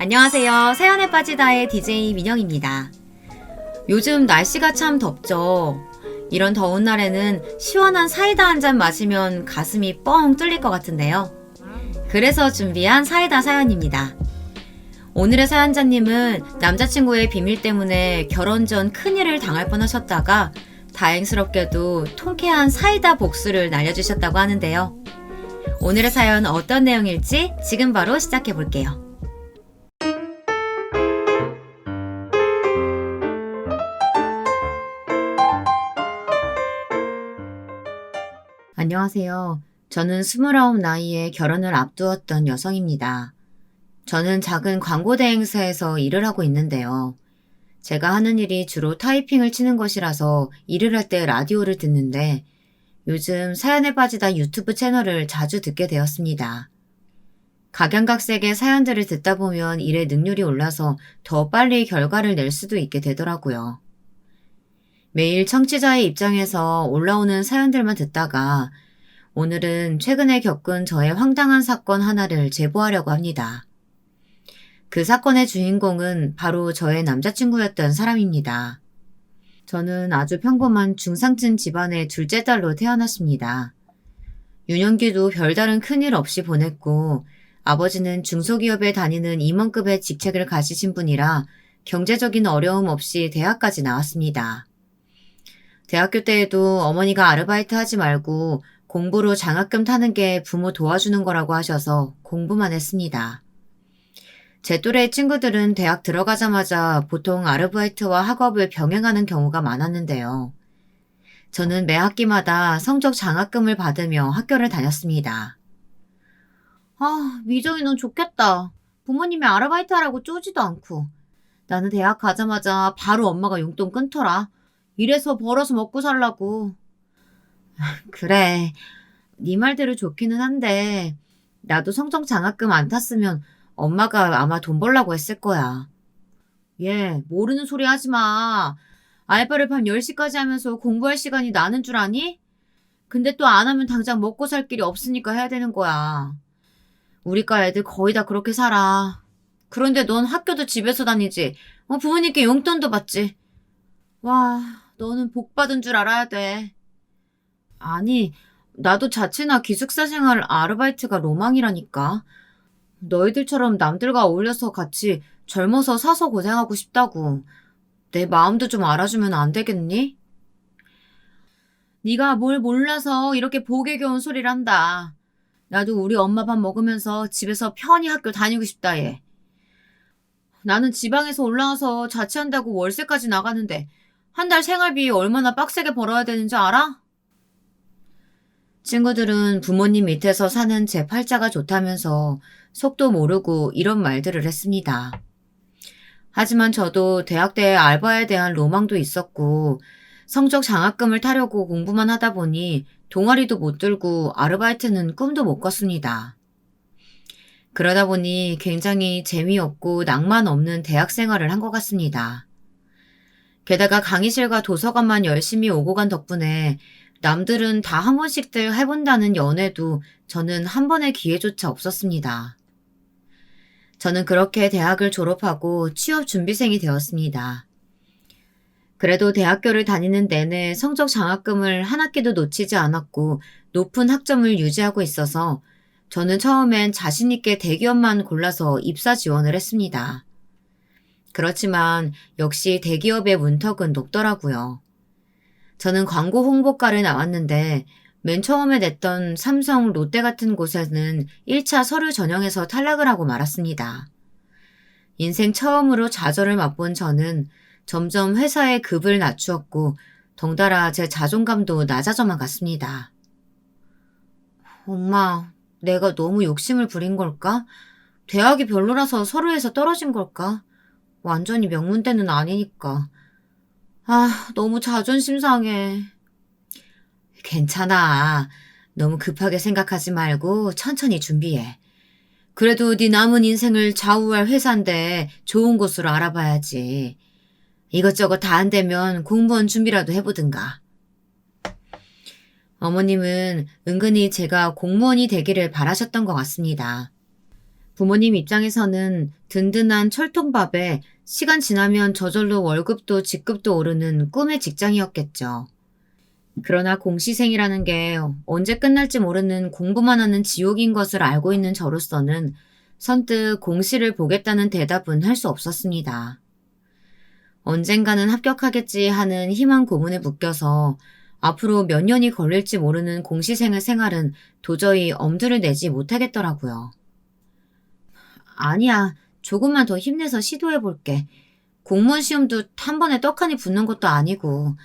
안녕하세요. 사연에 빠지다의 DJ 민영입니다. 요즘 날씨가 참 덥죠. 이런 더운 날에는 시원한 사이다 한 잔 마시면 가슴이 뻥 뚫릴 것 같은데요. 그래서 준비한 사이다 사연입니다. 오늘의 사연자님은 남자친구의 비밀 때문에 결혼 전 큰일을 당할 뻔하셨다가 다행스럽게도 통쾌한 사이다 복수를 날려주셨다고 하는데요. 오늘의 사연 어떤 내용일지 지금 바로 시작해볼게요. 안녕하세요. 저는 29 나이에 결혼을 앞두었던 여성입니다. 저는 작은 광고 대행사에서 일을 하고 있는데요. 제가 하는 일이 주로 타이핑을 치는 것이라서 일을 할 때 라디오를 듣는데 요즘 사연에 빠지다 유튜브 채널을 자주 듣게 되었습니다. 각양각색의 사연들을 듣다 보면 일의 능률이 올라서 더 빨리 결과를 낼 수도 있게 되더라고요. 매일 청취자의 입장에서 올라오는 사연들만 듣다가 오늘은 최근에 겪은 저의 황당한 사건 하나를 제보하려고 합니다. 그 사건의 주인공은 바로 저의 남자친구였던 사람입니다. 저는 아주 평범한 중상층 집안의 둘째 딸로 태어났습니다. 유년기도 별다른 큰일 없이 보냈고 아버지는 중소기업에 다니는 임원급의 직책을 가지신 분이라 경제적인 어려움 없이 대학까지 나왔습니다. 대학교 때에도 어머니가 아르바이트 하지 말고 공부로 장학금 타는 게 부모 도와주는 거라고 하셔서 공부만 했습니다. 제 또래의 친구들은 대학 들어가자마자 보통 아르바이트와 학업을 병행하는 경우가 많았는데요. 저는 매 학기마다 성적 장학금을 받으며 학교를 다녔습니다. 미정이 넌 좋겠다. 부모님이 아르바이트 하라고 쪼지도 않고. 나는 대학 가자마자 바로 엄마가 용돈 끊더라. 이래서 벌어서 먹고 살라고. 그래, 네 말대로 좋기는 한데 나도 성적 장학금 안 탔으면 엄마가 아마 돈 벌라고 했을 거야. 얘, 모르는 소리 하지 마. 알바를 밤 10시까지 하면서 공부할 시간이 나는 줄 아니? 근데 또 안 하면 당장 먹고 살 길이 없으니까 해야 되는 거야. 우리과 애들 거의 다 그렇게 살아. 그런데 넌 학교도 집에서 다니지. 부모님께 용돈도 받지. 와, 너는 복 받은 줄 알아야 돼. 아니, 나도 자취나 기숙사 생활 아르바이트가 로망이라니까. 너희들처럼 남들과 어울려서 같이 젊어서 사서 고생하고 싶다고. 내 마음도 좀 알아주면 안 되겠니? 네가 뭘 몰라서 이렇게 복에 겨운 소리를 한다. 나도 우리 엄마 밥 먹으면서 집에서 편히 학교 다니고 싶다 얘. 나는 지방에서 올라와서 자취한다고 월세까지 나가는데 한 달 생활비 얼마나 빡세게 벌어야 되는지 알아? 친구들은 부모님 밑에서 사는 제 팔자가 좋다면서 속도 모르고 이런 말들을 했습니다. 하지만 저도 대학 때 알바에 대한 로망도 있었고 성적 장학금을 타려고 공부만 하다 보니 동아리도 못 들고 아르바이트는 꿈도 못 꿨습니다. 그러다 보니 굉장히 재미없고 낭만 없는 대학 생활을 한 것 같습니다. 게다가 강의실과 도서관만 열심히 오고 간 덕분에 남들은 다 한 번씩들 해본다는 연애도 저는 한 번의 기회조차 없었습니다. 저는 그렇게 대학을 졸업하고 취업 준비생이 되었습니다. 그래도 대학교를 다니는 내내 성적 장학금을 한 학기도 놓치지 않았고 높은 학점을 유지하고 있어서 저는 처음엔 자신있게 대기업만 골라서 입사 지원을 했습니다. 그렇지만 역시 대기업의 문턱은 높더라고요. 저는 광고 홍보과를 나왔는데 맨 처음에 냈던 삼성, 롯데 같은 곳에는 1차 서류 전형에서 탈락을 하고 말았습니다. 인생 처음으로 좌절을 맛본 저는 점점 회사의 급을 낮추었고 덩달아 제 자존감도 낮아져만 갔습니다. 엄마, 내가 너무 욕심을 부린 걸까? 대학이 별로라서 서류에서 떨어진 걸까? 완전히 명문대는 아니니까. 너무 자존심 상해. 괜찮아. 너무 급하게 생각하지 말고 천천히 준비해. 그래도 네 남은 인생을 좌우할 회사인데 좋은 곳으로 알아봐야지. 이것저것 다 안 되면 공무원 준비라도 해보든가. 어머님은 은근히 제가 공무원이 되기를 바라셨던 것 같습니다. 부모님 입장에서는 든든한 철통밥에 시간 지나면 저절로 월급도 직급도 오르는 꿈의 직장이었겠죠. 그러나 공시생이라는 게 언제 끝날지 모르는 공부만 하는 지옥인 것을 알고 있는 저로서는 선뜻 공시를 보겠다는 대답은 할 수 없었습니다. 언젠가는 합격하겠지 하는 희망 고문에 묶여서 앞으로 몇 년이 걸릴지 모르는 공시생의 생활은 도저히 엄두를 내지 못하겠더라고요. 아니야, 조금만 더 힘내서 시도해볼게. 공무원 시험도 한 번에 떡하니 붙는 것도 아니고,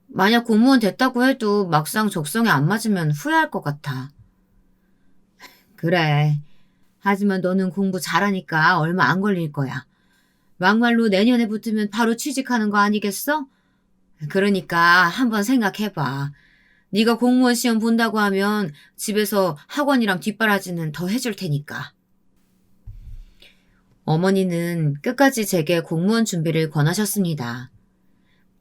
만약 공무원 됐다고 해도 막상 적성에 안 맞으면 후회할 것 같아. 그래. 하지만 너는 공부 잘하니까 얼마 안 걸릴 거야. 막말로 내년에 붙으면 바로 취직하는 거 아니겠어? 그러니까 한번 생각해봐. 네가 공무원 시험 본다고 하면 집에서 학원이랑 뒷바라지는 더 해줄 테니까. 어머니는 끝까지 제게 공무원 준비를 권하셨습니다.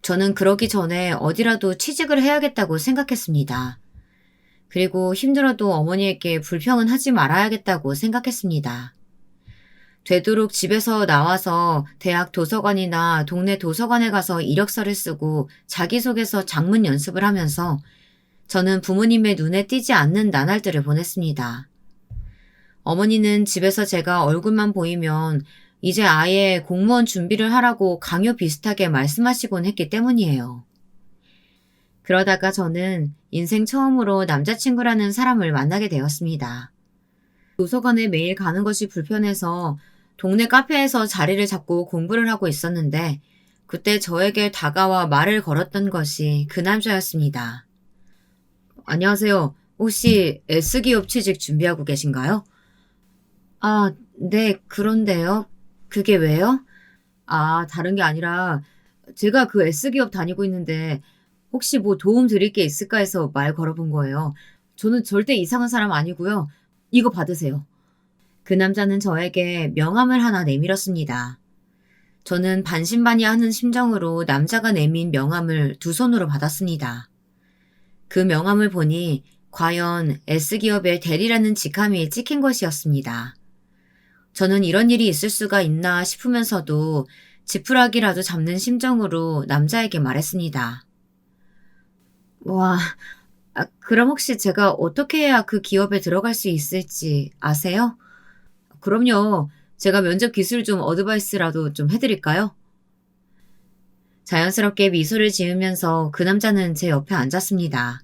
저는 그러기 전에 어디라도 취직을 해야겠다고 생각했습니다. 그리고 힘들어도 어머니에게 불평은 하지 말아야겠다고 생각했습니다. 되도록 집에서 나와서 대학 도서관이나 동네 도서관에 가서 이력서를 쓰고 자기소개서 작문 연습을 하면서 저는 부모님의 눈에 띄지 않는 나날들을 보냈습니다. 어머니는 집에서 제가 얼굴만 보이면 이제 아예 공무원 준비를 하라고 강요 비슷하게 말씀하시곤 했기 때문이에요. 그러다가 저는 인생 처음으로 남자친구라는 사람을 만나게 되었습니다. 도서관에 매일 가는 것이 불편해서 동네 카페에서 자리를 잡고 공부를 하고 있었는데 그때 저에게 다가와 말을 걸었던 것이 그 남자였습니다. 안녕하세요. 혹시 S기업 취직 준비하고 계신가요? 아, 네, 그런데요. 그게 왜요? 아, 다른 게 아니라 제가 그 S기업 다니고 있는데 혹시 뭐 도움 드릴 게 있을까 해서 말 걸어본 거예요. 저는 절대 이상한 사람 아니고요. 이거 받으세요. 그 남자는 저에게 명함을 하나 내밀었습니다. 저는 반신반의하는 심정으로 남자가 내민 명함을 두 손으로 받았습니다. 그 명함을 보니 과연 S기업의 대리라는 직함이 찍힌 것이었습니다. 저는 이런 일이 있을 수가 있나 싶으면서도 지푸라기라도 잡는 심정으로 남자에게 말했습니다. 와, 그럼 혹시 제가 어떻게 해야 그 기업에 들어갈 수 있을지 아세요? 그럼요. 제가 면접 기술 좀 어드바이스라도 좀 해드릴까요? 자연스럽게 미소를 지으면서 그 남자는 제 옆에 앉았습니다.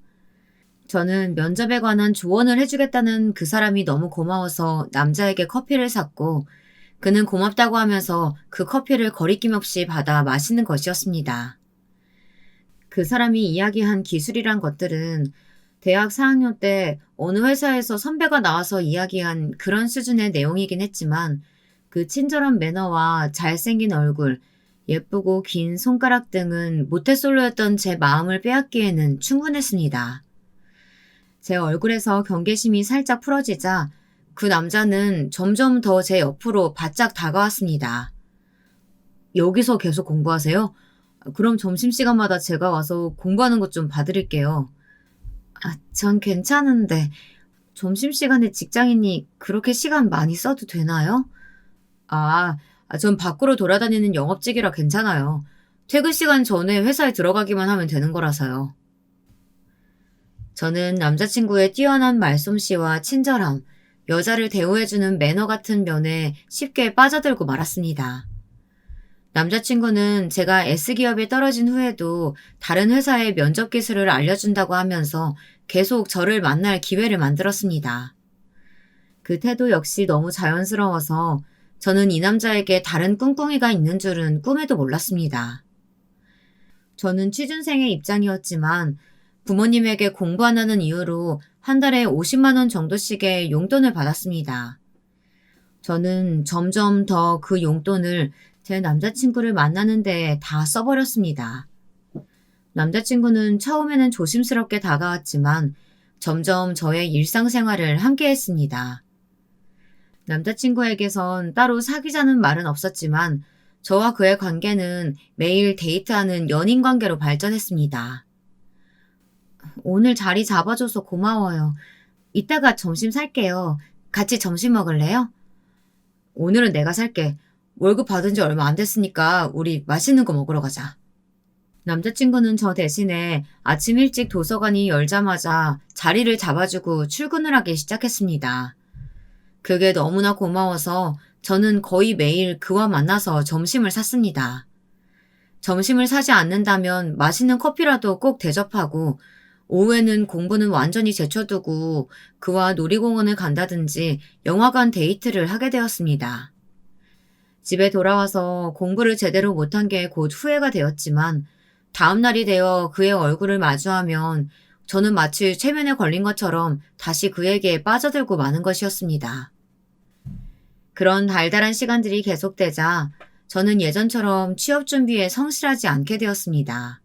저는 면접에 관한 조언을 해주겠다는 그 사람이 너무 고마워서 남자에게 커피를 샀고 그는 고맙다고 하면서 그 커피를 거리낌 없이 받아 마시는 것이었습니다. 그 사람이 이야기한 기술이란 것들은 대학 4학년 때 어느 회사에서 선배가 나와서 이야기한 그런 수준의 내용이긴 했지만 그 친절한 매너와 잘생긴 얼굴, 예쁘고 긴 손가락 등은 모태솔로였던 제 마음을 빼앗기에는 충분했습니다. 제 얼굴에서 경계심이 살짝 풀어지자 그 남자는 점점 더 제 옆으로 바짝 다가왔습니다. 여기서 계속 공부하세요? 그럼 점심시간마다 제가 와서 공부하는 것 좀 봐드릴게요. 전 괜찮은데 점심시간에 직장인이 그렇게 시간 많이 써도 되나요? 아, 전 밖으로 돌아다니는 영업직이라 괜찮아요. 퇴근 시간 전에 회사에 들어가기만 하면 되는 거라서요. 저는 남자친구의 뛰어난 말솜씨와 친절함, 여자를 대우해주는 매너 같은 면에 쉽게 빠져들고 말았습니다. 남자친구는 제가 S기업에 떨어진 후에도 다른 회사의 면접 기술을 알려준다고 하면서 계속 저를 만날 기회를 만들었습니다. 그 태도 역시 너무 자연스러워서 저는 이 남자에게 다른 꿍꿍이가 있는 줄은 꿈에도 몰랐습니다. 저는 취준생의 입장이었지만 부모님에게 공부 안 하는 이유로 한 달에 50만 원 정도씩의 용돈을 받았습니다. 저는 점점 더 그 용돈을 제 남자친구를 만나는 데에 다 써버렸습니다. 남자친구는 처음에는 조심스럽게 다가왔지만 점점 저의 일상생활을 함께 했습니다. 남자친구에게선 따로 사귀자는 말은 없었지만 저와 그의 관계는 매일 데이트하는 연인 관계로 발전했습니다. 오늘 자리 잡아줘서 고마워요. 이따가 점심 살게요. 같이 점심 먹을래요? 오늘은 내가 살게. 월급 받은 지 얼마 안 됐으니까 우리 맛있는 거 먹으러 가자. 남자친구는 저 대신에 아침 일찍 도서관이 열자마자 자리를 잡아주고 출근을 하기 시작했습니다. 그게 너무나 고마워서 저는 거의 매일 그와 만나서 점심을 샀습니다. 점심을 사지 않는다면 맛있는 커피라도 꼭 대접하고 오후에는 공부는 완전히 제쳐두고 그와 놀이공원을 간다든지 영화관 데이트를 하게 되었습니다. 집에 돌아와서 공부를 제대로 못한 게 곧 후회가 되었지만 다음 날이 되어 그의 얼굴을 마주하면 저는 마치 최면에 걸린 것처럼 다시 그에게 빠져들고 마는 것이었습니다. 그런 달달한 시간들이 계속되자 저는 예전처럼 취업 준비에 성실하지 않게 되었습니다.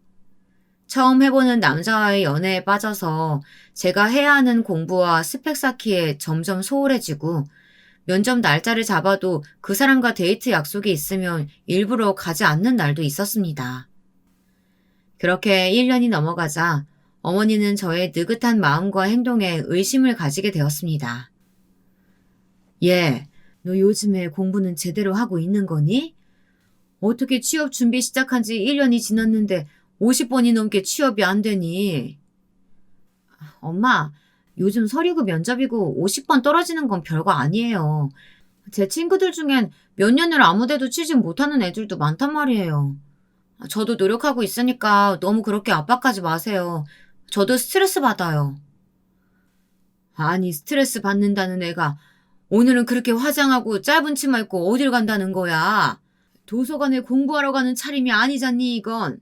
처음 해보는 남자와의 연애에 빠져서 제가 해야 하는 공부와 스펙 쌓기에 점점 소홀해지고 면접 날짜를 잡아도 그 사람과 데이트 약속이 있으면 일부러 가지 않는 날도 있었습니다. 그렇게 1년이 넘어가자 어머니는 저의 느긋한 마음과 행동에 의심을 가지게 되었습니다. 얘, 너 요즘에 공부는 제대로 하고 있는 거니? 어떻게 취업 준비 시작한 지 1년이 지났는데 50번이 넘게 취업이 안 되니? 엄마, 요즘 서류고 면접이고 50번 떨어지는 건 별거 아니에요. 제 친구들 중엔 몇 년을 아무 데도 취직 못하는 애들도 많단 말이에요. 저도 노력하고 있으니까 너무 그렇게 압박하지 마세요. 저도 스트레스 받아요. 아니, 스트레스 받는다는 애가 오늘은 그렇게 화장하고 짧은 치마 입고 어딜 간다는 거야? 도서관에 공부하러 가는 차림이 아니잖니, 이건.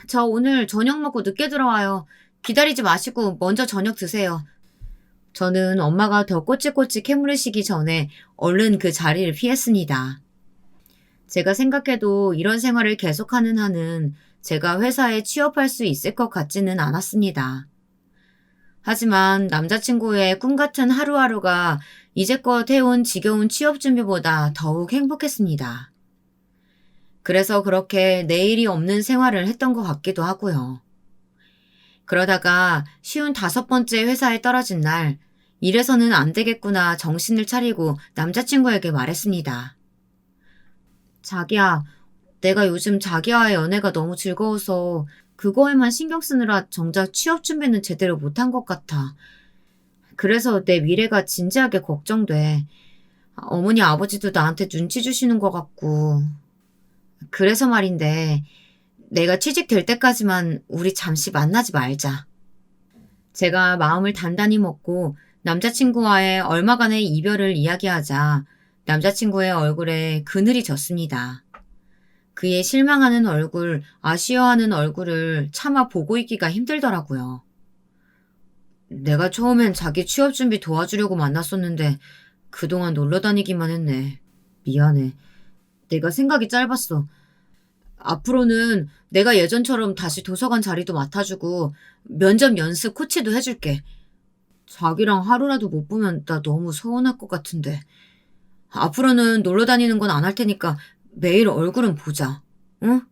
저 오늘 저녁 먹고 늦게 들어와요. 기다리지 마시고 먼저 저녁 드세요. 저는 엄마가 더 꼬치꼬치 캐물으시기 전에 얼른 그 자리를 피했습니다. 제가 생각해도 이런 생활을 계속하는 한은 제가 회사에 취업할 수 있을 것 같지는 않았습니다. 하지만 남자친구의 꿈 같은 하루하루가 이제껏 해온 지겨운 취업 준비보다 더욱 행복했습니다. 그래서 그렇게 내일이 없는 생활을 했던 것 같기도 하고요. 그러다가 쉬운 5번째 회사에 떨어진 날, 이래서는 안 되겠구나 정신을 차리고 남자친구에게 말했습니다. 자기야, 내가 요즘 자기와의 연애가 너무 즐거워서 그거에만 신경 쓰느라 정작 취업 준비는 제대로 못한 것 같아. 그래서 내 미래가 진지하게 걱정돼. 어머니 아버지도 나한테 눈치 주시는 것 같고. 그래서 말인데 내가 취직될 때까지만 우리 잠시 만나지 말자. 제가 마음을 단단히 먹고 남자친구와의 얼마간의 이별을 이야기하자 남자친구의 얼굴에 그늘이 졌습니다. 그의 실망하는 얼굴, 아쉬워하는 얼굴을 차마 보고 있기가 힘들더라고요. 내가 처음엔 자기 취업 준비 도와주려고 만났었는데 그동안 놀러 다니기만 했네. 미안해. 내가 생각이 짧았어. 앞으로는 내가 예전처럼 다시 도서관 자리도 맡아주고 면접 연습 코치도 해줄게. 자기랑 하루라도 못 보면 나 너무 서운할 것 같은데. 앞으로는 놀러 다니는 건 안 할 테니까 매일 얼굴은 보자. 응?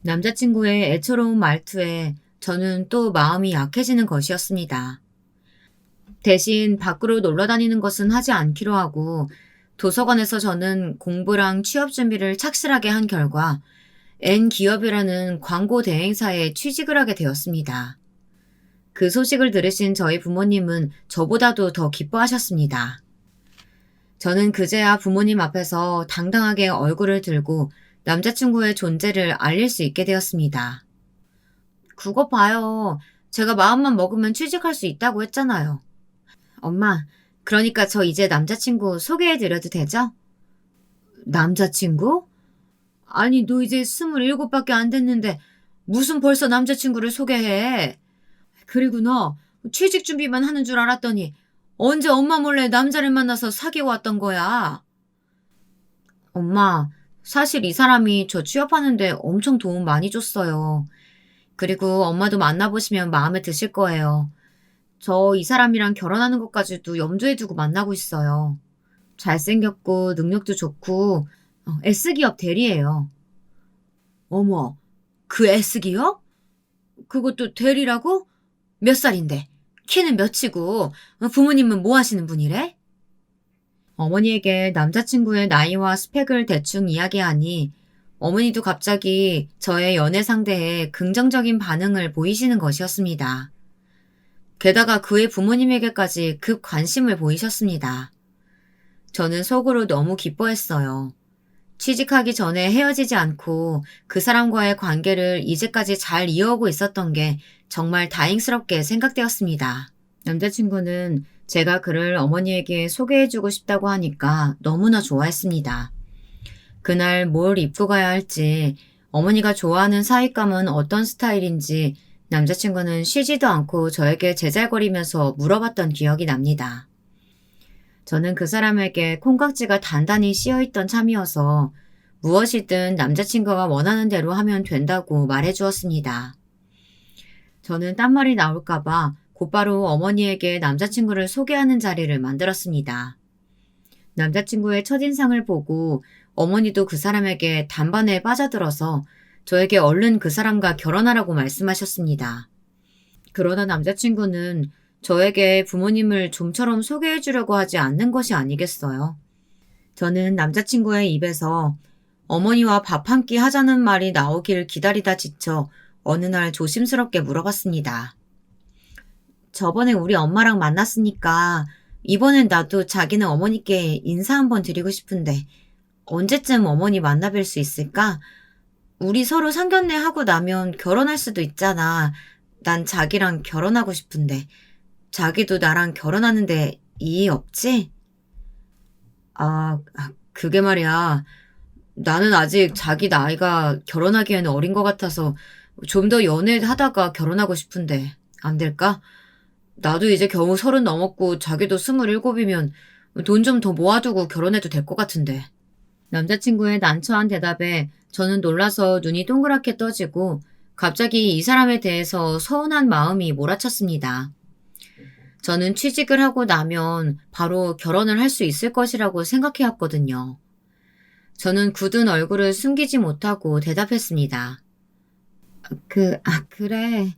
남자친구의 애처로운 말투에 저는 또 마음이 약해지는 것이었습니다. 대신 밖으로 놀러 다니는 것은 하지 않기로 하고 도서관에서 저는 공부랑 취업 준비를 착실하게 한 결과 N기업이라는 광고 대행사에 취직을 하게 되었습니다. 그 소식을 들으신 저희 부모님은 저보다도 더 기뻐하셨습니다. 저는 그제야 부모님 앞에서 당당하게 얼굴을 들고 남자친구의 존재를 알릴 수 있게 되었습니다. 그거 봐요. 제가 마음만 먹으면 취직할 수 있다고 했잖아요. 엄마, 그러니까 저 이제 남자친구 소개해드려도 되죠? 남자친구? 아니, 너 이제 27밖에 안 됐는데 무슨 벌써 남자친구를 소개해? 그리고 너 취직 준비만 하는 줄 알았더니 언제 엄마 몰래 남자를 만나서 사귀어 왔던 거야? 엄마, 사실 이 사람이 저 취업하는데 엄청 도움 많이 줬어요. 그리고 엄마도 만나보시면 마음에 드실 거예요. 저 이 사람이랑 결혼하는 것까지도 염두에 두고 만나고 있어요. 잘생겼고 능력도 좋고 S기업 대리예요. 어머, 그 S기업? 그것도 대리라고? 몇 살인데? 키는 몇이고 부모님은 뭐 하시는 분이래? 어머니에게 남자친구의 나이와 스펙을 대충 이야기하니 어머니도 갑자기 저의 연애 상대에 긍정적인 반응을 보이시는 것이었습니다. 게다가 그의 부모님에게까지 급 관심을 보이셨습니다. 저는 속으로 너무 기뻐했어요. 취직하기 전에 헤어지지 않고 그 사람과의 관계를 이제까지 잘 이어오고 있었던 게 정말 다행스럽게 생각되었습니다. 남자친구는 제가 그를 어머니에게 소개해주고 싶다고 하니까 너무나 좋아했습니다. 그날 뭘 입고 가야 할지, 어머니가 좋아하는 사윗감은 어떤 스타일인지 남자친구는 쉬지도 않고 저에게 제잘거리면서 물어봤던 기억이 납니다. 저는 그 사람에게 콩깍지가 단단히 씌어있던 참이어서 무엇이든 남자친구가 원하는 대로 하면 된다고 말해주었습니다. 저는 딴말이 나올까봐 곧바로 어머니에게 남자친구를 소개하는 자리를 만들었습니다. 남자친구의 첫인상을 보고 어머니도 그 사람에게 단번에 빠져들어서 저에게 얼른 그 사람과 결혼하라고 말씀하셨습니다. 그러나 남자친구는 저에게 부모님을 좀처럼 소개해 주려고 하지 않는 것이 아니겠어요. 저는 남자친구의 입에서 어머니와 밥 한 끼 하자는 말이 나오길 기다리다 지쳐 어느 날 조심스럽게 물어봤습니다. 저번에 우리 엄마랑 만났으니까 이번엔 나도 자기는 어머니께 인사 한번 드리고 싶은데 언제쯤 어머니 만나 뵐 수 있을까? 우리 서로 상견례 하고 나면 결혼할 수도 있잖아. 난 자기랑 결혼하고 싶은데 자기도 나랑 결혼하는데 이의 없지? 그게 말이야. 나는 아직 자기 나이가 결혼하기에는 어린 것 같아서 좀 더 연애하다가 결혼하고 싶은데 안 될까? 나도 이제 겨우 30 넘었고 자기도 27이면 돈 좀 더 모아두고 결혼해도 될 것 같은데. 남자친구의 난처한 대답에 저는 놀라서 눈이 동그랗게 떠지고 갑자기 이 사람에 대해서 서운한 마음이 몰아쳤습니다. 저는 취직을 하고 나면 바로 결혼을 할 수 있을 것이라고 생각해왔거든요. 저는 굳은 얼굴을 숨기지 못하고 대답했습니다. 그래.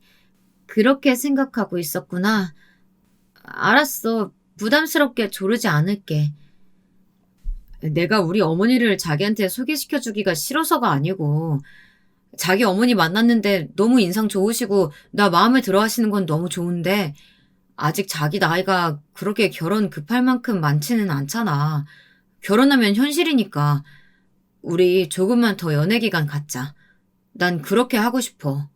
그렇게 생각하고 있었구나. 알았어. 부담스럽게 조르지 않을게. 내가 우리 어머니를 자기한테 소개시켜주기가 싫어서가 아니고 자기 어머니 만났는데 너무 인상 좋으시고 나 마음에 들어 하시는 건 너무 좋은데 아직 자기 나이가 그렇게 결혼 급할 만큼 많지는 않잖아. 결혼하면 현실이니까 우리 조금만 더 연애 기간 갖자. 난 그렇게 하고 싶어.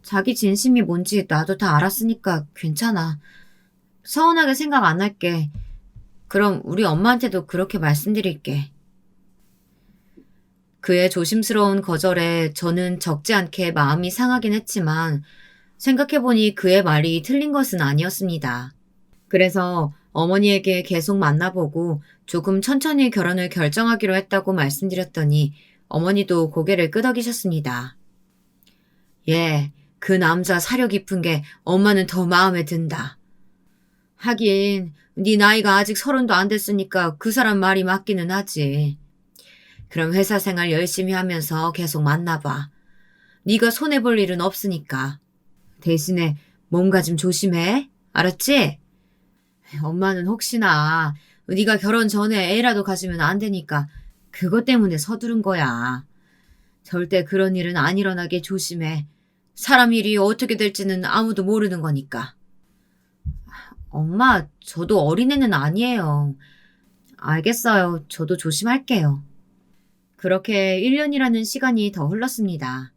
자기 진심이 뭔지 나도 다 알았으니까 괜찮아. 서운하게 생각 안 할게. 그럼 우리 엄마한테도 그렇게 말씀드릴게. 그의 조심스러운 거절에 저는 적지 않게 마음이 상하긴 했지만 생각해보니 그의 말이 틀린 것은 아니었습니다. 그래서 어머니에게 계속 만나보고 조금 천천히 결혼을 결정하기로 했다고 말씀드렸더니 어머니도 고개를 끄덕이셨습니다. 예, 그 남자 사려 깊은 게 엄마는 더 마음에 든다. 하긴 네 나이가 아직 30도 안 됐으니까 그 사람 말이 맞기는 하지. 그럼 회사 생활 열심히 하면서 계속 만나봐. 네가 손해볼 일은 없으니까. 대신에 뭔가 좀 조심해. 알았지? 엄마는 혹시나 네가 결혼 전에 애라도 가지면 안 되니까 그것 때문에 서두른 거야. 절대 그런 일은 안 일어나게 조심해. 사람 일이 어떻게 될지는 아무도 모르는 거니까. 엄마, 저도 어린애는 아니에요. 알겠어요. 저도 조심할게요. 그렇게 1년이라는 시간이 더 흘렀습니다.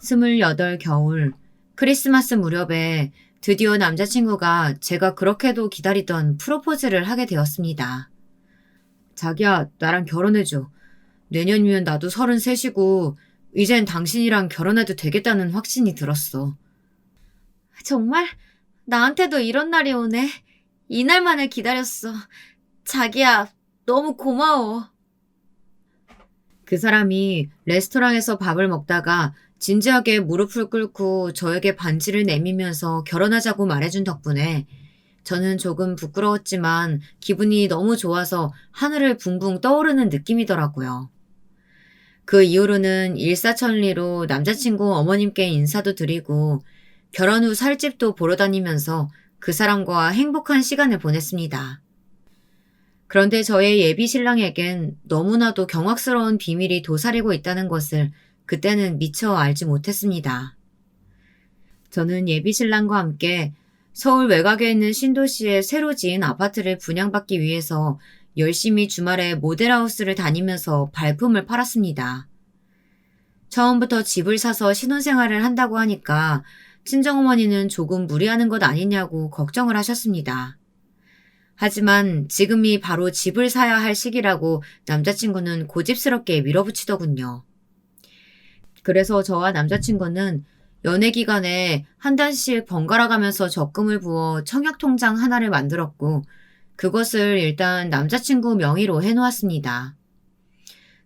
28 겨울, 크리스마스 무렵에 드디어 남자친구가 제가 그렇게도 기다리던 프로포즈를 하게 되었습니다. 자기야, 나랑 결혼해줘. 내년이면 나도 33이고 이젠 당신이랑 결혼해도 되겠다는 확신이 들었어. 정말? 나한테도 이런 날이 오네. 이날만을 기다렸어. 자기야, 너무 고마워. 그 사람이 레스토랑에서 밥을 먹다가 진지하게 무릎을 꿇고 저에게 반지를 내밀면서 결혼하자고 말해준 덕분에 저는 조금 부끄러웠지만 기분이 너무 좋아서 하늘을 붕붕 떠오르는 느낌이더라고요. 그 이후로는 일사천리로 남자친구 어머님께 인사도 드리고 결혼 후 살집도 보러 다니면서 그 사람과 행복한 시간을 보냈습니다. 그런데 저의 예비 신랑에겐 너무나도 경악스러운 비밀이 도사리고 있다는 것을 그때는 미처 알지 못했습니다. 저는 예비 신랑과 함께 서울 외곽에 있는 신도시에 새로 지은 아파트를 분양받기 위해서 열심히 주말에 모델하우스를 다니면서 발품을 팔았습니다. 처음부터 집을 사서 신혼생활을 한다고 하니까 친정어머니는 조금 무리하는 것 아니냐고 걱정을 하셨습니다. 하지만 지금이 바로 집을 사야 할 시기라고 남자친구는 고집스럽게 밀어붙이더군요. 그래서 저와 남자친구는 연애 기간에 한 달씩 번갈아 가면서 적금을 부어 청약통장 하나를 만들었고 그것을 일단 남자친구 명의로 해놓았습니다.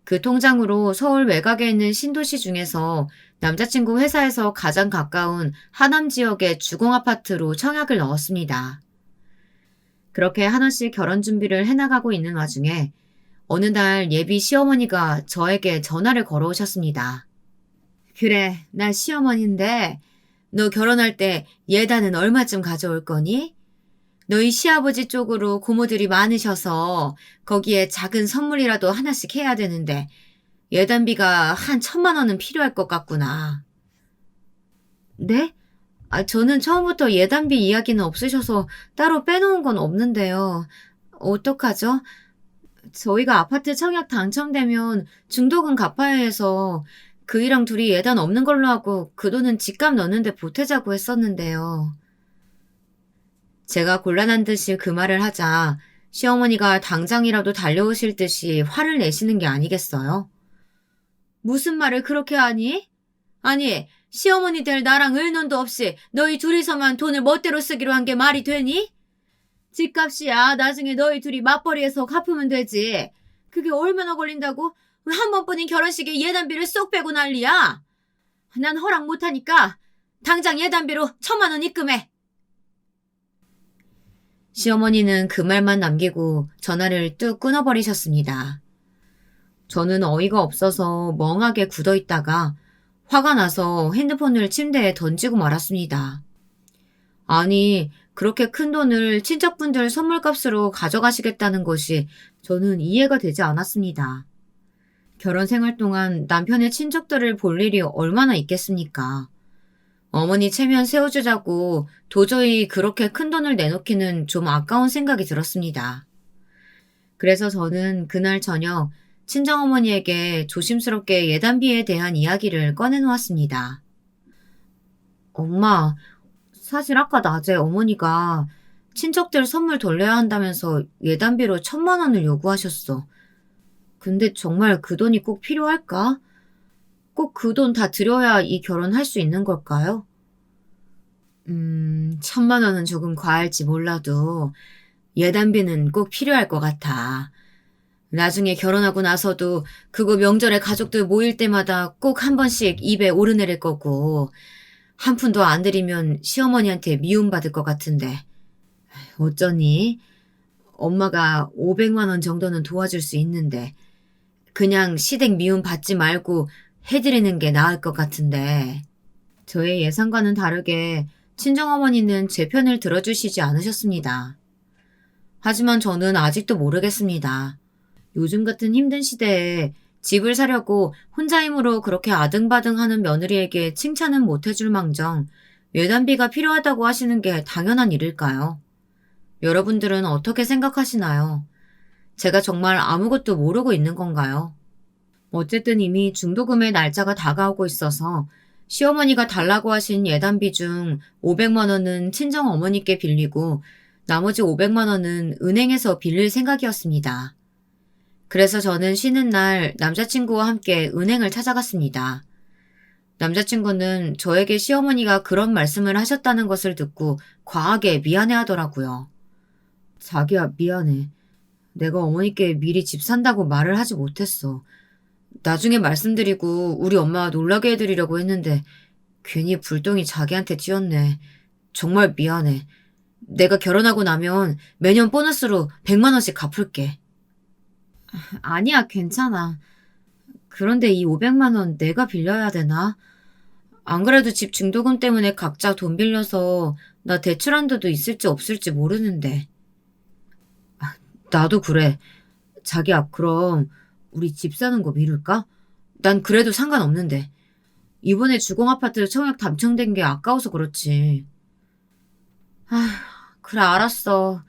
그 통장으로 서울 외곽에 있는 신도시 중에서 남자친구 회사에서 가장 가까운 하남 지역의 주공아파트로 청약을 넣었습니다. 그렇게 하나씩 결혼 준비를 해나가고 있는 와중에 어느 날 예비 시어머니가 저에게 전화를 걸어오셨습니다. 그래, 나 시어머니인데 너 결혼할 때 예단은 얼마쯤 가져올 거니? 너희 시아버지 쪽으로 고모들이 많으셔서 거기에 작은 선물이라도 하나씩 해야 되는데 예단비가 한 1,000만 원은 필요할 것 같구나. 네? 저는 처음부터 예단비 이야기는 없으셔서 따로 빼놓은 건 없는데요. 어떡하죠? 저희가 아파트 청약 당첨되면 중도금 갚아야 해서 그이랑 둘이 예단 없는 걸로 하고 그 돈은 집값 넣는데 보태자고 했었는데요. 제가 곤란한 듯이 그 말을 하자 시어머니가 당장이라도 달려오실 듯이 화를 내시는 게 아니겠어요? 무슨 말을 그렇게 하니? 아니, 시어머니 될 나랑 의논도 없이 너희 둘이서만 돈을 멋대로 쓰기로 한 게 말이 되니? 집값이야 나중에 너희 둘이 맞벌이해서 갚으면 되지. 그게 얼마나 걸린다고? 한 번뿐인 결혼식에 예단비를 쏙 빼고 난리야. 난 허락 못하니까 당장 예단비로 1,000만 원 입금해. 시어머니는 그 말만 남기고 전화를 뚝 끊어버리셨습니다. 저는 어이가 없어서 멍하게 굳어있다가 화가 나서 핸드폰을 침대에 던지고 말았습니다. 아니, 그렇게 큰 돈을 친척분들 선물값으로 가져가시겠다는 것이 저는 이해가 되지 않았습니다. 결혼 생활 동안 남편의 친척들을 볼 일이 얼마나 있겠습니까? 어머니 체면 세워주자고 도저히 그렇게 큰 돈을 내놓기는 좀 아까운 생각이 들었습니다. 그래서 저는 그날 저녁 친정어머니에게 조심스럽게 예단비에 대한 이야기를 꺼내놓았습니다. 엄마, 사실 아까 낮에 어머니가 친척들 선물 돌려야 한다면서 예단비로 1,000만 원을 요구하셨어. 근데 정말 그 돈이 꼭 필요할까? 꼭 그 돈 다 드려야 이 결혼 할 수 있는 걸까요? 1,000만 원은 조금 과할지 몰라도 예단비는 꼭 필요할 것 같아. 나중에 결혼하고 나서도 그거 명절에 가족들 모일 때마다 꼭 한 번씩 입에 오르내릴 거고 한 푼도 안 드리면 시어머니한테 미움받을 것 같은데 어쩌니? 엄마가 500만 원 정도는 도와줄 수 있는데 그냥 시댁 미움 받지 말고 해드리는 게 나을 것 같은데. 저의 예상과는 다르게 친정어머니는 제 편을 들어주시지 않으셨습니다. 하지만 저는 아직도 모르겠습니다. 요즘 같은 힘든 시대에 집을 사려고 혼자 힘으로 그렇게 아등바등하는 며느리에게 칭찬은 못해줄 망정 예단비가 필요하다고 하시는 게 당연한 일일까요? 여러분들은 어떻게 생각하시나요? 제가 정말 아무것도 모르고 있는 건가요? 어쨌든 이미 중도금의 날짜가 다가오고 있어서 시어머니가 달라고 하신 예단비 중 500만 원은 친정어머니께 빌리고 나머지 500만 원은 은행에서 빌릴 생각이었습니다. 그래서 저는 쉬는 날 남자친구와 함께 은행을 찾아갔습니다. 남자친구는 저에게 시어머니가 그런 말씀을 하셨다는 것을 듣고 과하게 미안해하더라고요. 자기야, 미안해. 내가 어머니께 미리 집 산다고 말을 하지 못했어. 나중에 말씀드리고 우리 엄마 놀라게 해드리려고 했는데 괜히 불똥이 자기한테 튀었네. 정말 미안해. 내가 결혼하고 나면 매년 보너스로 100만 원씩 갚을게. 아니야, 괜찮아. 그런데 이 500만 원 내가 빌려야 되나? 안 그래도 집 중도금 때문에 각자 돈 빌려서 나 대출 한도도 있을지 없을지 모르는데. 나도 그래. 자기야, 그럼 우리 집 사는 거 미룰까? 난 그래도 상관없는데. 이번에 주공아파트 청약 당첨된 게 아까워서 그렇지. 그래, 알았어.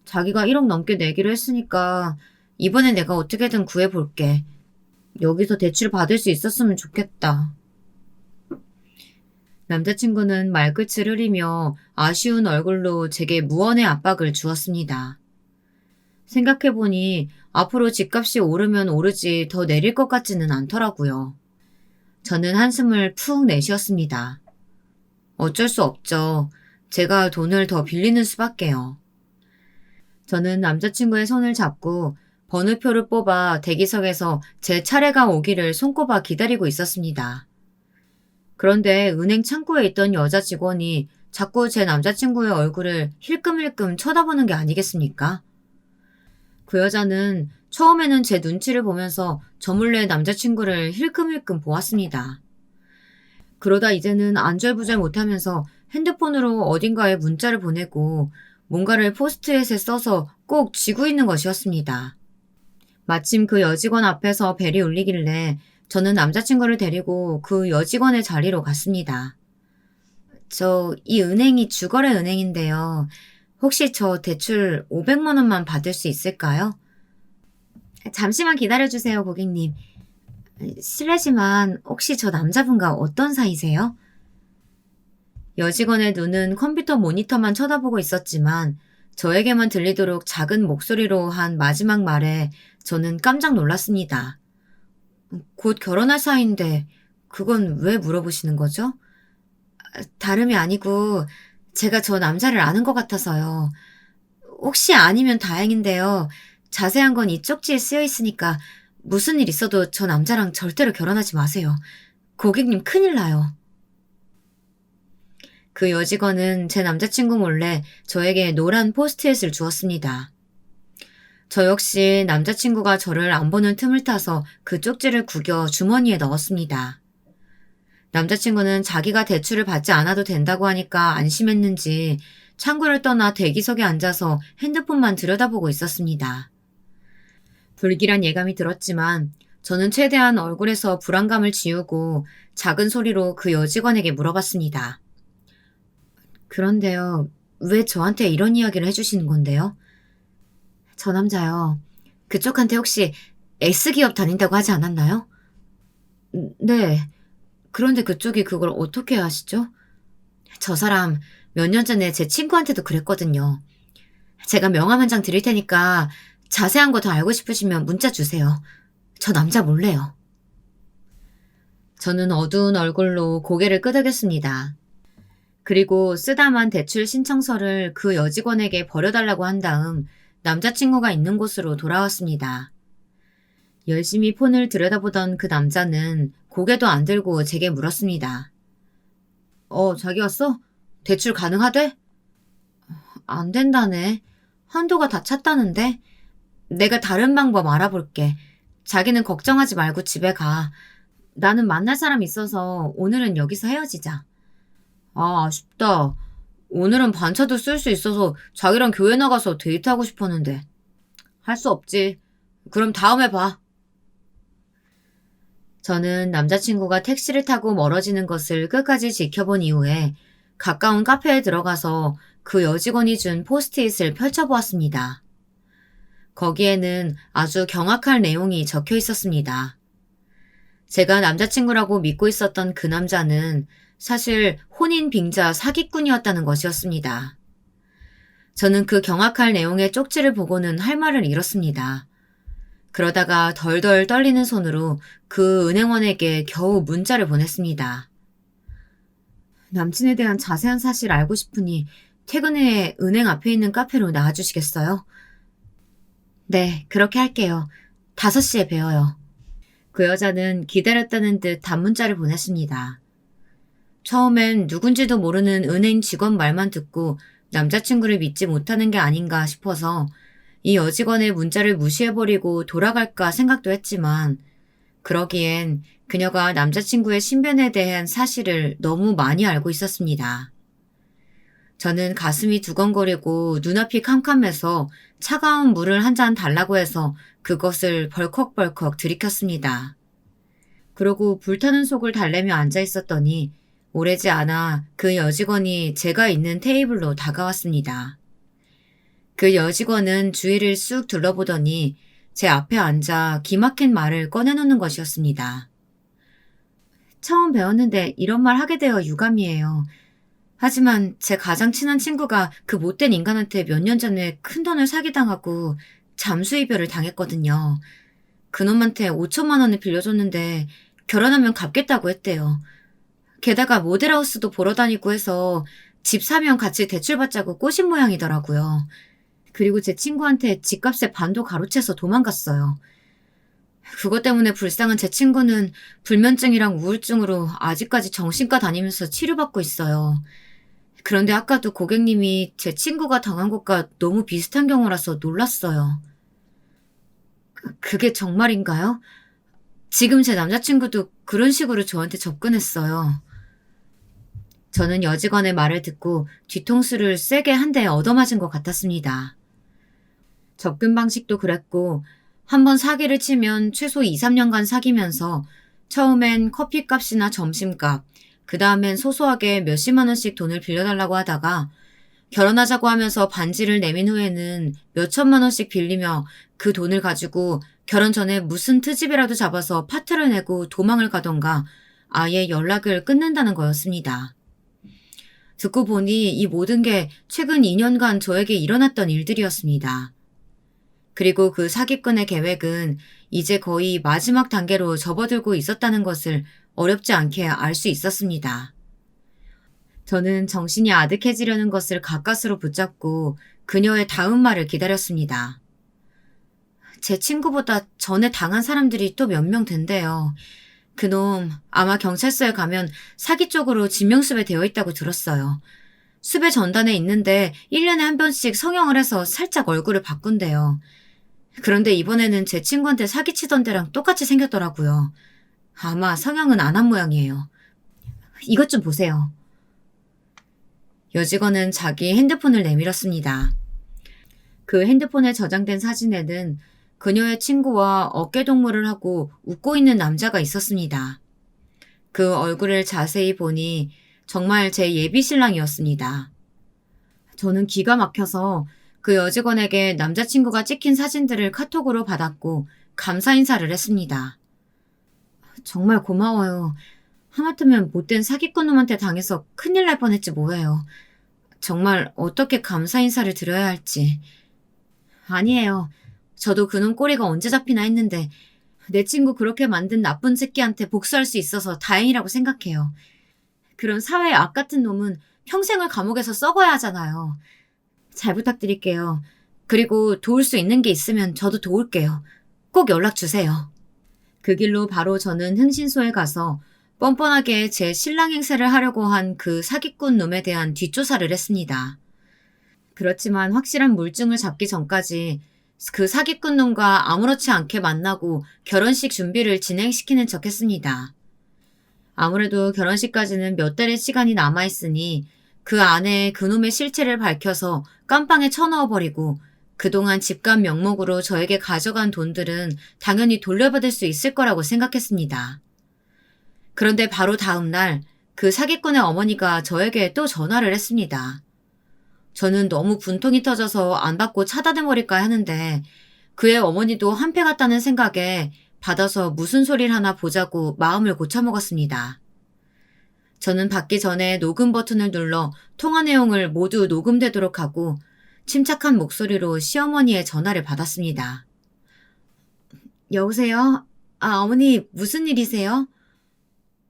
자기가 1억 넘게 내기로 했으니까 이번엔 내가 어떻게든 구해볼게. 여기서 대출 받을 수 있었으면 좋겠다. 남자친구는 말끝을 흐리며 아쉬운 얼굴로 제게 무언의 압박을 주었습니다. 생각해보니 앞으로 집값이 오르면 오르지 더 내릴 것 같지는 않더라고요. 저는 한숨을 푹 내쉬었습니다. 어쩔 수 없죠. 제가 돈을 더 빌리는 수밖에요. 저는 남자친구의 손을 잡고 번호표를 뽑아 대기석에서 제 차례가 오기를 손꼽아 기다리고 있었습니다. 그런데 은행 창구에 있던 여자 직원이 자꾸 제 남자친구의 얼굴을 힐끔힐끔 쳐다보는 게 아니겠습니까? 그 여자는 처음에는 제 눈치를 보면서 저 몰래 남자친구를 힐끔힐끔 보았습니다. 그러다 이제는 안절부절 못하면서 핸드폰으로 어딘가에 문자를 보내고 뭔가를 포스트잇에 써서 꼭 쥐고 있는 것이었습니다. 마침 그 여직원 앞에서 벨이 울리길래 저는 남자친구를 데리고 그 여직원의 자리로 갔습니다. 이 은행이 주거래 은행인데요. 혹시 저 대출 500만 원만 받을 수 있을까요? 잠시만 기다려주세요, 고객님. 실례지만 혹시 저 남자분과 어떤 사이세요? 여직원의 눈은 컴퓨터 모니터만 쳐다보고 있었지만 저에게만 들리도록 작은 목소리로 한 마지막 말에 저는 깜짝 놀랐습니다. 곧 결혼할 사이인데 그건 왜 물어보시는 거죠? 다름이 아니고 제가 저 남자를 아는 것 같아서요. 혹시 아니면 다행인데요. 자세한 건 이 쪽지에 쓰여 있으니까 무슨 일 있어도 저 남자랑 절대로 결혼하지 마세요. 고객님 큰일 나요. 그 여직원은 제 남자친구 몰래 저에게 노란 포스트잇을 주었습니다. 저 역시 남자친구가 저를 안 보는 틈을 타서 그 쪽지를 구겨 주머니에 넣었습니다. 남자친구는 자기가 대출을 받지 않아도 된다고 하니까 안심했는지 창구를 떠나 대기석에 앉아서 핸드폰만 들여다보고 있었습니다. 불길한 예감이 들었지만 저는 최대한 얼굴에서 불안감을 지우고 작은 소리로 그 여직원에게 물어봤습니다. 그런데요, 왜 저한테 이런 이야기를 해주시는 건데요? 저 남자요. 그쪽한테 혹시 S기업 다닌다고 하지 않았나요? 네. 그런데 그쪽이 그걸 어떻게 아시죠? 저 사람 몇 년 전에 제 친구한테도 그랬거든요. 제가 명함 한 장 드릴 테니까 자세한 거 더 알고 싶으시면 문자 주세요. 저 남자 몰래요. 저는 어두운 얼굴로 고개를 끄덕였습니다. 그리고 쓰다만 대출 신청서를 그 여직원에게 버려달라고 한 다음 남자친구가 있는 곳으로 돌아왔습니다. 열심히 폰을 들여다보던 그 남자는 고개도 안 들고 제게 물었습니다. 자기 왔어? 대출 가능하대? 안 된다네. 한도가 다 찼다는데? 내가 다른 방법 알아볼게. 자기는 걱정하지 말고 집에 가. 나는 만날 사람 있어서 오늘은 여기서 헤어지자. 아쉽다. 오늘은 반차도 쓸 수 있어서 자기랑 교회 나가서 데이트하고 싶었는데. 할 수 없지. 그럼 다음에 봐. 저는 남자친구가 택시를 타고 멀어지는 것을 끝까지 지켜본 이후에 가까운 카페에 들어가서 그 여직원이 준 포스트잇을 펼쳐보았습니다. 거기에는 아주 경악할 내용이 적혀 있었습니다. 제가 남자친구라고 믿고 있었던 그 남자는 사실 혼인 빙자 사기꾼이었다는 것이었습니다. 저는 그 경악할 내용의 쪽지를 보고는 할 말을 잃었습니다. 그러다가 덜덜 떨리는 손으로 그 은행원에게 겨우 문자를 보냈습니다. 남친에 대한 자세한 사실을 알고 싶으니 퇴근 후에 은행 앞에 있는 카페로 나와주시겠어요? 네, 그렇게 할게요. 5시에 봬요. 그 여자는 기다렸다는 듯 단문자를 보냈습니다. 처음엔 누군지도 모르는 은행 직원 말만 듣고 남자친구를 믿지 못하는 게 아닌가 싶어서 이 여직원의 문자를 무시해버리고 돌아갈까 생각도 했지만 그러기엔 그녀가 남자친구의 신변에 대한 사실을 너무 많이 알고 있었습니다. 저는 가슴이 두근거리고 눈앞이 캄캄해서 차가운 물을 한 잔 달라고 해서 그것을 벌컥벌컥 들이켰습니다. 그러고 불타는 속을 달래며 앉아 있었더니 오래지 않아 그 여직원이 제가 있는 테이블로 다가왔습니다. 그 여직원은 주위를 쑥 둘러보더니 제 앞에 앉아 기막힌 말을 꺼내놓는 것이었습니다. 처음 배웠는데 이런 말 하게 되어 유감이에요. 하지만 제 가장 친한 친구가 그 못된 인간한테 몇 년 전에 큰돈을 사기당하고 잠수이별을 당했거든요. 그놈한테 5천만 원을 빌려줬는데 결혼하면 갚겠다고 했대요. 게다가 모델하우스도 보러 다니고 해서 집 사면 같이 대출받자고 꼬신 모양이더라고요. 그리고 제 친구한테 집값의 반도 가로채서 도망갔어요. 그것 때문에 불쌍한 제 친구는 불면증이랑 우울증으로 아직까지 정신과 다니면서 치료받고 있어요. 그런데 아까도 고객님이 제 친구가 당한 것과 너무 비슷한 경우라서 놀랐어요. 그게 정말인가요? 지금 제 남자친구도 그런 식으로 저한테 접근했어요. 저는 여직원의 말을 듣고 뒤통수를 세게 한 대 얻어맞은 것 같았습니다. 접근 방식도 그랬고 한번 사기를 치면 최소 2, 3년간 사귀면서 처음엔 커피값이나 점심값, 그 다음엔 소소하게 몇십만 원씩 돈을 빌려달라고 하다가 결혼하자고 하면서 반지를 내민 후에는 몇천만 원씩 빌리며 그 돈을 가지고 결혼 전에 무슨 트집이라도 잡아서 파트를 내고 도망을 가던가 아예 연락을 끊는다는 거였습니다. 듣고 보니 이 모든 게 최근 2년간 저에게 일어났던 일들이었습니다. 그리고 그 사기꾼의 계획은 이제 거의 마지막 단계로 접어들고 있었다는 것을 어렵지 않게 알 수 있었습니다. 저는 정신이 아득해지려는 것을 가까스로 붙잡고 그녀의 다음 말을 기다렸습니다. 제 친구보다 전에 당한 사람들이 또 몇 명 된대요. 그놈 아마 경찰서에 가면 사기 쪽으로 지명수배 되어 있다고 들었어요. 수배 전단에 있는데 1년에 한 번씩 성형을 해서 살짝 얼굴을 바꾼대요. 그런데 이번에는 제 친구한테 사기치던 데랑 똑같이 생겼더라고요. 아마 성형은 안 한 모양이에요. 이것 좀 보세요. 여직원은 자기 핸드폰을 내밀었습니다. 그 핸드폰에 저장된 사진에는 그녀의 친구와 어깨동무를 하고 웃고 있는 남자가 있었습니다. 그 얼굴을 자세히 보니 정말 제 예비 신랑이었습니다. 저는 기가 막혀서 그 여직원에게 남자친구가 찍힌 사진들을 카톡으로 받았고 감사 인사를 했습니다. 정말 고마워요. 하마터면 못된 사기꾼 놈한테 당해서 큰일 날 뻔했지 뭐예요. 정말 어떻게 감사 인사를 드려야 할지. 아니에요. 저도 그놈 꼬리가 언제 잡히나 했는데 내 친구 그렇게 만든 나쁜 새끼한테 복수할 수 있어서 다행이라고 생각해요. 그런 사회의 악 같은 놈은 평생을 감옥에서 썩어야 하잖아요. 잘 부탁드릴게요. 그리고 도울 수 있는 게 있으면 저도 도울게요. 꼭 연락 주세요. 그 길로 바로 저는 흥신소에 가서 뻔뻔하게 제 신랑 행세를 하려고 한 그 사기꾼 놈에 대한 뒷조사를 했습니다. 그렇지만 확실한 물증을 잡기 전까지 그 사기꾼 놈과 아무렇지 않게 만나고 결혼식 준비를 진행시키는 척 했습니다. 아무래도 결혼식까지는 몇 달의 시간이 남아있으니 그 안에 그놈의 실체를 밝혀서 깜빵에 쳐넣어버리고 그동안 집값 명목으로 저에게 가져간 돈들은 당연히 돌려받을 수 있을 거라고 생각했습니다. 그런데 바로 다음 날 그 사기꾼의 어머니가 저에게 또 전화를 했습니다. 저는 너무 분통이 터져서 안 받고 차단해버릴까 하는데 그의 어머니도 한패 같다는 생각에 받아서 무슨 소리를 하나 보자고 마음을 고쳐먹었습니다. 저는 받기 전에 녹음 버튼을 눌러 통화 내용을 모두 녹음되도록 하고 침착한 목소리로 시어머니의 전화를 받았습니다. 여보세요? 어머니 무슨 일이세요?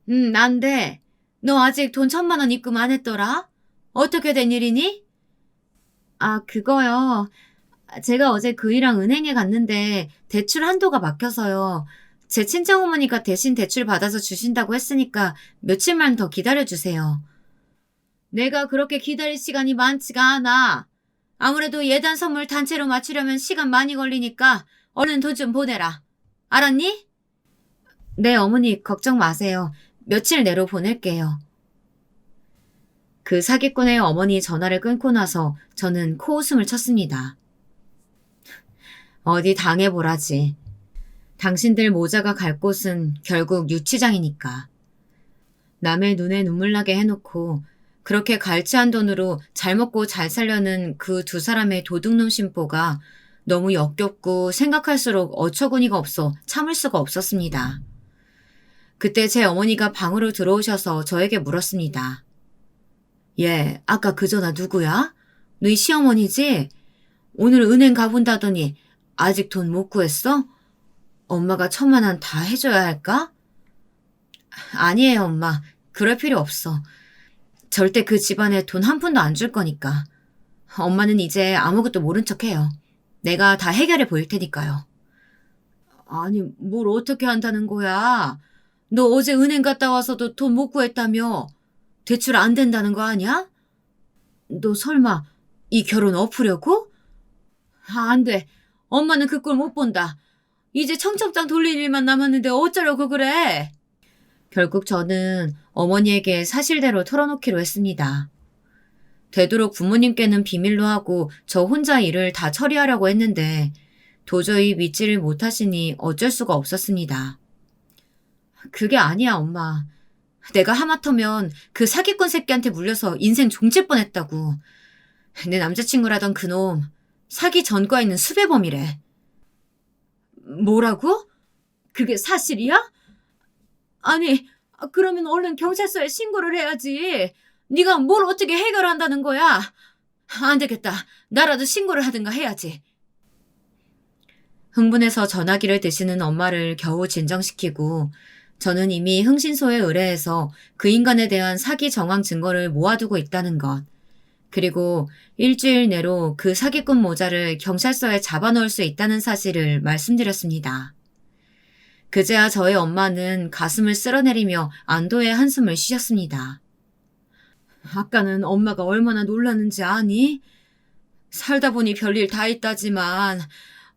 난데 너 아직 돈 1,000만 원 입금 안 했더라? 어떻게 된 일이니? 그거요. 제가 어제 그이랑 은행에 갔는데 대출 한도가 막혀서요. 제 친정어머니가 대신 대출 받아서 주신다고 했으니까 며칠만 더 기다려주세요. 내가 그렇게 기다릴 시간이 많지가 않아. 아무래도 예단 선물 단체로 맞추려면 시간 많이 걸리니까 얼른 돈 좀 보내라. 알았니? 네, 어머니 걱정 마세요. 며칠 내로 보낼게요. 그 사기꾼의 어머니 전화를 끊고 나서 저는 코웃음을 쳤습니다. 어디 당해보라지. 당신들 모자가 갈 곳은 결국 유치장이니까. 남의 눈에 눈물 나게 해놓고 그렇게 갈취한 돈으로 잘 먹고 잘 살려는 그 두 사람의 도둑놈 심보가 너무 역겹고 생각할수록 어처구니가 없어 참을 수가 없었습니다. 그때 제 어머니가 방으로 들어오셔서 저에게 물었습니다. 얘, 아까 그 전화 누구야? 너희 시어머니지? 오늘 은행 가본다더니 아직 돈 못 구했어? 엄마가 1,000만 원 다 해줘야 할까? 아니에요, 엄마. 그럴 필요 없어. 절대 그 집안에 돈 한 푼도 안 줄 거니까. 엄마는 이제 아무것도 모른 척해요. 내가 다 해결해 보일 테니까요. 아니, 뭘 어떻게 한다는 거야? 너 어제 은행 갔다 와서도 돈 못 구했다며? 대출 안 된다는 거 아니야? 너 설마 이 결혼 엎으려고? 안 돼. 엄마는 그 꼴 못 본다. 이제 청첩장 돌릴 일만 남았는데 어쩌려고 그래? 결국 저는 어머니에게 사실대로 털어놓기로 했습니다. 되도록 부모님께는 비밀로 하고 저 혼자 일을 다 처리하려고 했는데 도저히 믿지를 못하시니 어쩔 수가 없었습니다. 그게 아니야, 엄마. 내가 하마터면 그 사기꾼 새끼한테 물려서 인생 종칠 뻔했다고. 내 남자친구라던 그놈 사기 전과에 있는 수배범이래. 뭐라고? 그게 사실이야? 아니, 그러면 얼른 경찰서에 신고를 해야지. 네가 뭘 어떻게 해결한다는 거야? 안 되겠다. 나라도 신고를 하든가 해야지. 흥분해서 전화기를 드시는 엄마를 겨우 진정시키고 저는 이미 흥신소에 의뢰해서 그 인간에 대한 사기 정황 증거를 모아두고 있다는 것, 그리고 일주일 내로 그 사기꾼 모자를 경찰서에 잡아넣을 수 있다는 사실을 말씀드렸습니다. 그제야 저의 엄마는 가슴을 쓸어내리며 안도의 한숨을 쉬셨습니다. 아까는 엄마가 얼마나 놀랐는지 아니? 살다 보니 별일 다 있다지만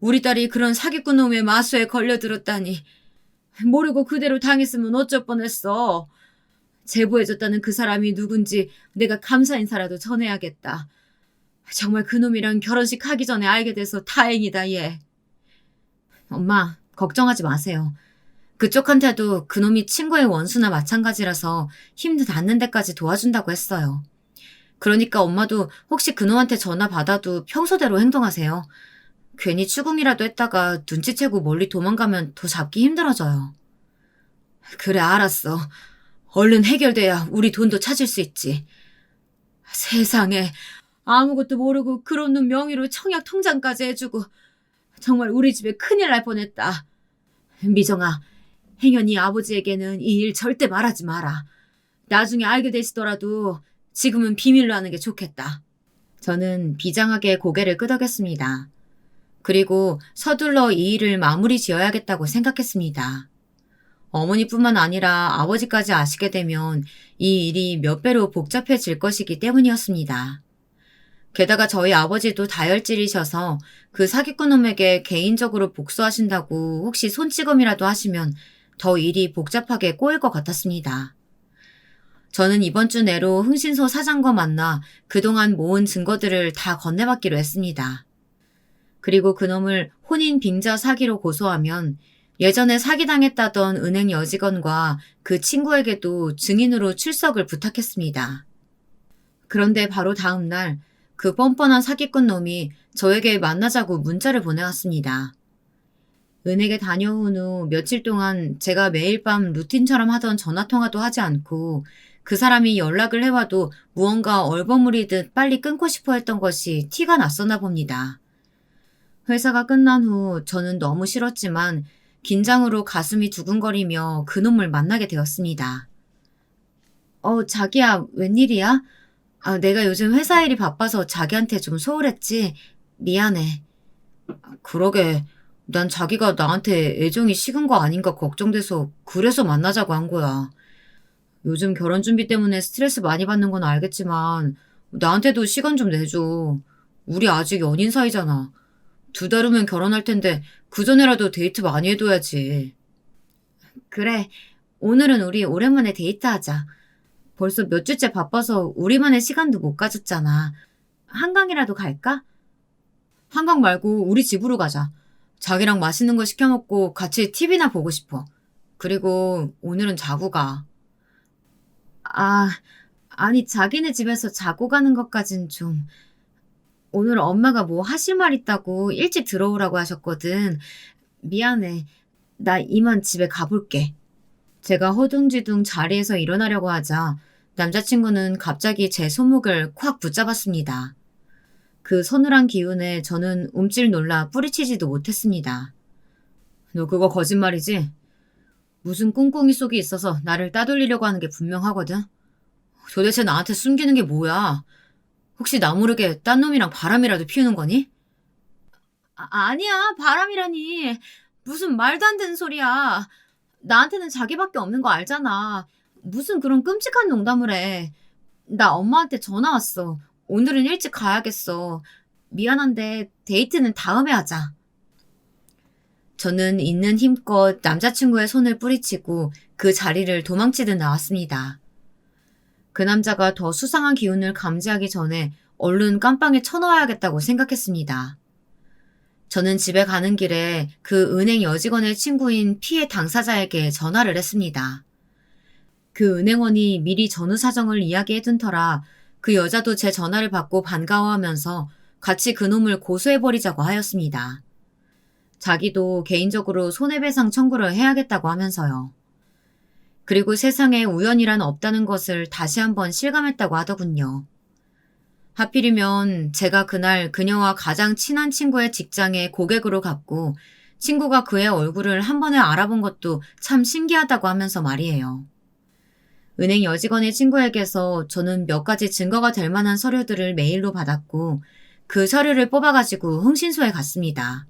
우리 딸이 그런 사기꾼 놈의 마수에 걸려들었다니. 모르고 그대로 당했으면 어쩔 뻔했어. 제보해줬다는 그 사람이 누군지 내가 감사 인사라도 전해야겠다. 정말 그놈이랑 결혼식 하기 전에 알게 돼서 다행이다, 얘. 엄마, 걱정하지 마세요. 그쪽한테도 그놈이 친구의 원수나 마찬가지라서 힘도 닿는 데까지 도와준다고 했어요. 그러니까 엄마도 혹시 그놈한테 전화 받아도 평소대로 행동하세요. 괜히 추궁이라도 했다가 눈치채고 멀리 도망가면 더 잡기 힘들어져요. 그래, 알았어. 얼른 해결돼야 우리 돈도 찾을 수 있지. 세상에, 아무것도 모르고 그런 놈 명의로 청약 통장까지 해주고 정말 우리 집에 큰일 날 뻔했다. 미정아, 행여니 아버지에게는 이 일 절대 말하지 마라. 나중에 알게 되시더라도 지금은 비밀로 하는 게 좋겠다. 저는 비장하게 고개를 끄덕였습니다. 그리고 서둘러 이 일을 마무리 지어야겠다고 생각했습니다. 어머니뿐만 아니라 아버지까지 아시게 되면 이 일이 몇 배로 복잡해질 것이기 때문이었습니다. 게다가 저희 아버지도 다혈질이셔서 그 사기꾼 놈에게 개인적으로 복수하신다고 혹시 손찌검이라도 하시면 더 일이 복잡하게 꼬일 것 같았습니다. 저는 이번 주 내로 흥신소 사장과 만나 그동안 모은 증거들을 다 건네받기로 했습니다. 그리고 그놈을 혼인 빙자 사기로 고소하면 예전에 사기당했다던 은행 여직원과 그 친구에게도 증인으로 출석을 부탁했습니다. 그런데 바로 다음 날 그 뻔뻔한 사기꾼 놈이 저에게 만나자고 문자를 보내왔습니다. 은행에 다녀온 후 며칠 동안 제가 매일 밤 루틴처럼 하던 전화통화도 하지 않고 그 사람이 연락을 해와도 무언가 얼버무리듯 빨리 끊고 싶어 했던 것이 티가 났었나 봅니다. 회사가 끝난 후 저는 너무 싫었지만 긴장으로 가슴이 두근거리며 그놈을 만나게 되었습니다. 자기야, 웬일이야? 내가 요즘 회사 일이 바빠서 자기한테 좀 소홀했지. 미안해. 그러게, 난 자기가 나한테 애정이 식은 거 아닌가 걱정돼서 그래서 만나자고 한 거야. 요즘 결혼 준비 때문에 스트레스 많이 받는 건 알겠지만 나한테도 시간 좀 내줘. 우리 아직 연인 사이잖아. 2달 후면 결혼할 텐데 그전에라도 데이트 많이 해둬야지. 그래, 오늘은 우리 오랜만에 데이트하자. 벌써 몇 주째 바빠서 우리만의 시간도 못 가졌잖아. 한강이라도 갈까? 한강 말고 우리 집으로 가자. 자기랑 맛있는 거 시켜 먹고 같이 TV나 보고 싶어. 그리고 오늘은 자고 가. 아, 아니 자기네 집에서 자고 가는 것까진 좀. 오늘 엄마가 뭐 하실 말 있다고 일찍 들어오라고 하셨거든. 미안해. 나 이만 집에 가볼게. 제가 허둥지둥 자리에서 일어나려고 하자 남자친구는 갑자기 제 손목을 콱 붙잡았습니다. 그 서늘한 기운에 저는 움찔 놀라 뿌리치지도 못했습니다. 너 그거 거짓말이지? 무슨 꿍꿍이 속이 있어서 나를 따돌리려고 하는 게 분명하거든? 도대체 나한테 숨기는 게 뭐야? 혹시 나 모르게 딴 놈이랑 바람이라도 피우는 거니? 아니야, 바람이라니. 무슨 말도 안 되는 소리야. 나한테는 자기밖에 없는 거 알잖아. 무슨 그런 끔찍한 농담을 해. 나 엄마한테 전화 왔어. 오늘은 일찍 가야겠어. 미안한데 데이트는 다음에 하자. 저는 있는 힘껏 남자친구의 손을 뿌리치고 그 자리를 도망치듯 나왔습니다. 그 남자가 더 수상한 기운을 감지하기 전에 얼른 깜빵에 쳐넣어야겠다고 생각했습니다. 저는 집에 가는 길에 그 은행 여직원의 친구인 피해 당사자에게 전화를 했습니다. 그 은행원이 미리 전후 사정을 이야기해둔 터라 그 여자도 제 전화를 받고 반가워하면서 같이 그놈을 고소해버리자고 하였습니다. 자기도 개인적으로 손해배상 청구를 해야겠다고 하면서요. 그리고 세상에 우연이란 없다는 것을 다시 한번 실감했다고 하더군요. 하필이면 제가 그날 그녀와 가장 친한 친구의 직장에 고객으로 갔고 친구가 그의 얼굴을 한 번에 알아본 것도 참 신기하다고 하면서 말이에요. 은행 여직원의 친구에게서 저는 몇 가지 증거가 될 만한 서류들을 메일로 받았고 그 서류를 뽑아가지고 흥신소에 갔습니다.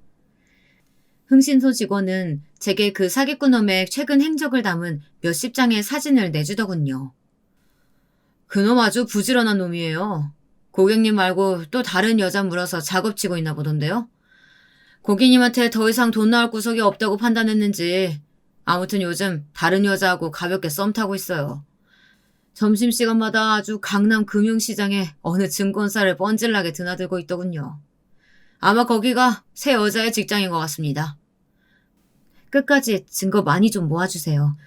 흥신소 직원은 제게 그 사기꾼놈의 최근 행적을 담은 몇십 장의 사진을 내주더군요. 그놈 아주 부지런한 놈이에요. 고객님 말고 또 다른 여자 물어서 작업치고 있나 보던데요. 고객님한테 더 이상 돈 나올 구석이 없다고 판단했는지 아무튼 요즘 다른 여자하고 가볍게 썸 타고 있어요. 점심시간마다 아주 강남 금융시장에 어느 증권사를 뻔질나게 드나들고 있더군요. 아마 거기가 새 여자의 직장인 것 같습니다. 끝까지 증거 많이 좀 모아주세요.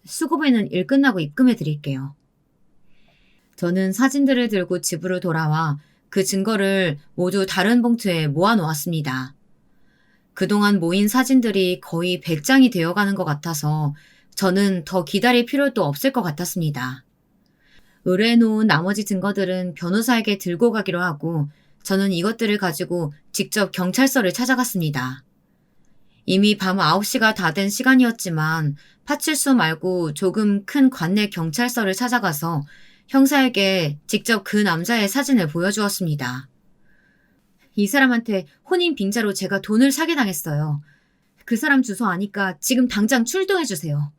수고비는 일 끝나고 입금해 드릴게요. 저는 사진들을 들고 집으로 돌아와 그 증거를 모두 다른 봉투에 모아 놓았습니다. 그동안 모인 사진들이 거의 100장이 되어가는 것 같아서 저는 더 기다릴 필요도 없을 것 같았습니다. 의뢰해놓은 나머지 증거들은 변호사에게 들고 가기로 하고 저는 이것들을 가지고 직접 경찰서를 찾아갔습니다. 이미 밤 9시가 다 된 시간이었지만 파출소 말고 조금 큰 관내 경찰서를 찾아가서 형사에게 직접 그 남자의 사진을 보여주었습니다. 이 사람한테 혼인 빙자로 제가 돈을 사기당했어요. 그 사람 주소 아니까 지금 당장 출동해주세요.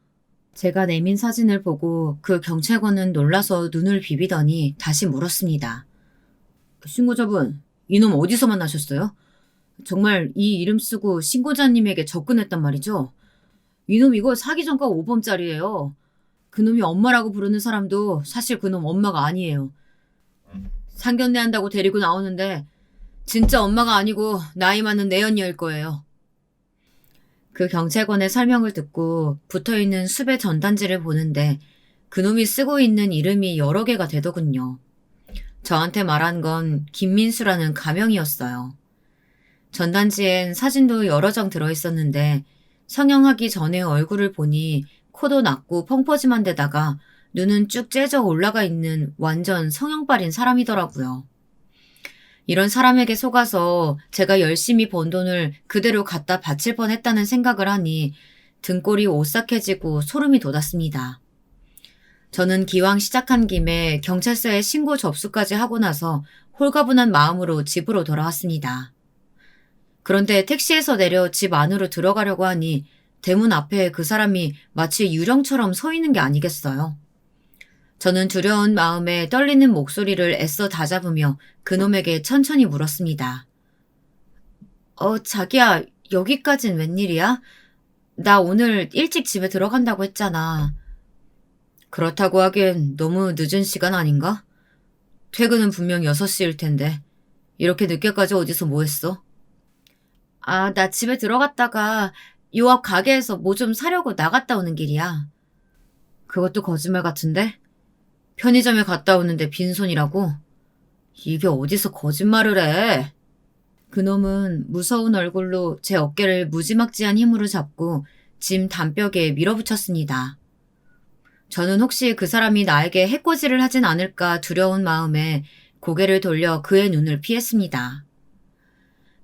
제가 내민 사진을 보고 그 경찰관은 놀라서 눈을 비비더니 다시 물었습니다. 신고자분, 이놈 어디서 만나셨어요? 정말 이 이름 쓰고 신고자님에게 접근했단 말이죠? 이놈 이거 사기 전과 5범짜리예요. 그놈이 엄마라고 부르는 사람도 사실 그놈 엄마가 아니에요. 상견례 한다고 데리고 나오는데 진짜 엄마가 아니고 나이 많은 내연녀일 거예요. 그 경찰관의 설명을 듣고 붙어있는 수배 전단지를 보는데 그놈이 쓰고 있는 이름이 여러 개가 되더군요. 저한테 말한 건 김민수라는 가명이었어요. 전단지엔 사진도 여러 장 들어있었는데 성형하기 전에 얼굴을 보니 코도 낮고 펑퍼짐한 데다가 눈은 쭉 째져 올라가 있는 완전 성형발인 사람이더라고요. 이런 사람에게 속아서 제가 열심히 번 돈을 그대로 갖다 바칠 뻔했다는 생각을 하니 등골이 오싹해지고 소름이 돋았습니다. 저는 기왕 시작한 김에 경찰서에 신고 접수까지 하고 나서 홀가분한 마음으로 집으로 돌아왔습니다. 그런데 택시에서 내려 집 안으로 들어가려고 하니 대문 앞에 그 사람이 마치 유령처럼 서 있는 게 아니겠어요. 저는 두려운 마음에 떨리는 목소리를 애써 다잡으며 그놈에게 천천히 물었습니다. 자기야, 여기까진 웬일이야? 나 오늘 일찍 집에 들어간다고 했잖아. 그렇다고 하기엔 너무 늦은 시간 아닌가? 퇴근은 분명 6시일 텐데. 이렇게 늦게까지 어디서 뭐 했어? 아, 나 집에 들어갔다가 요 앞 가게에서 뭐 좀 사려고 나갔다 오는 길이야. 그것도 거짓말 같은데? 편의점에 갔다 오는데 빈손이라고? 이게 어디서 거짓말을 해? 그놈은 무서운 얼굴로 제 어깨를 무지막지한 힘으로 잡고 짐 단벽에 밀어붙였습니다. 저는 혹시 그 사람이 나에게 해코지를 하진 않을까 두려운 마음에 고개를 돌려 그의 눈을 피했습니다.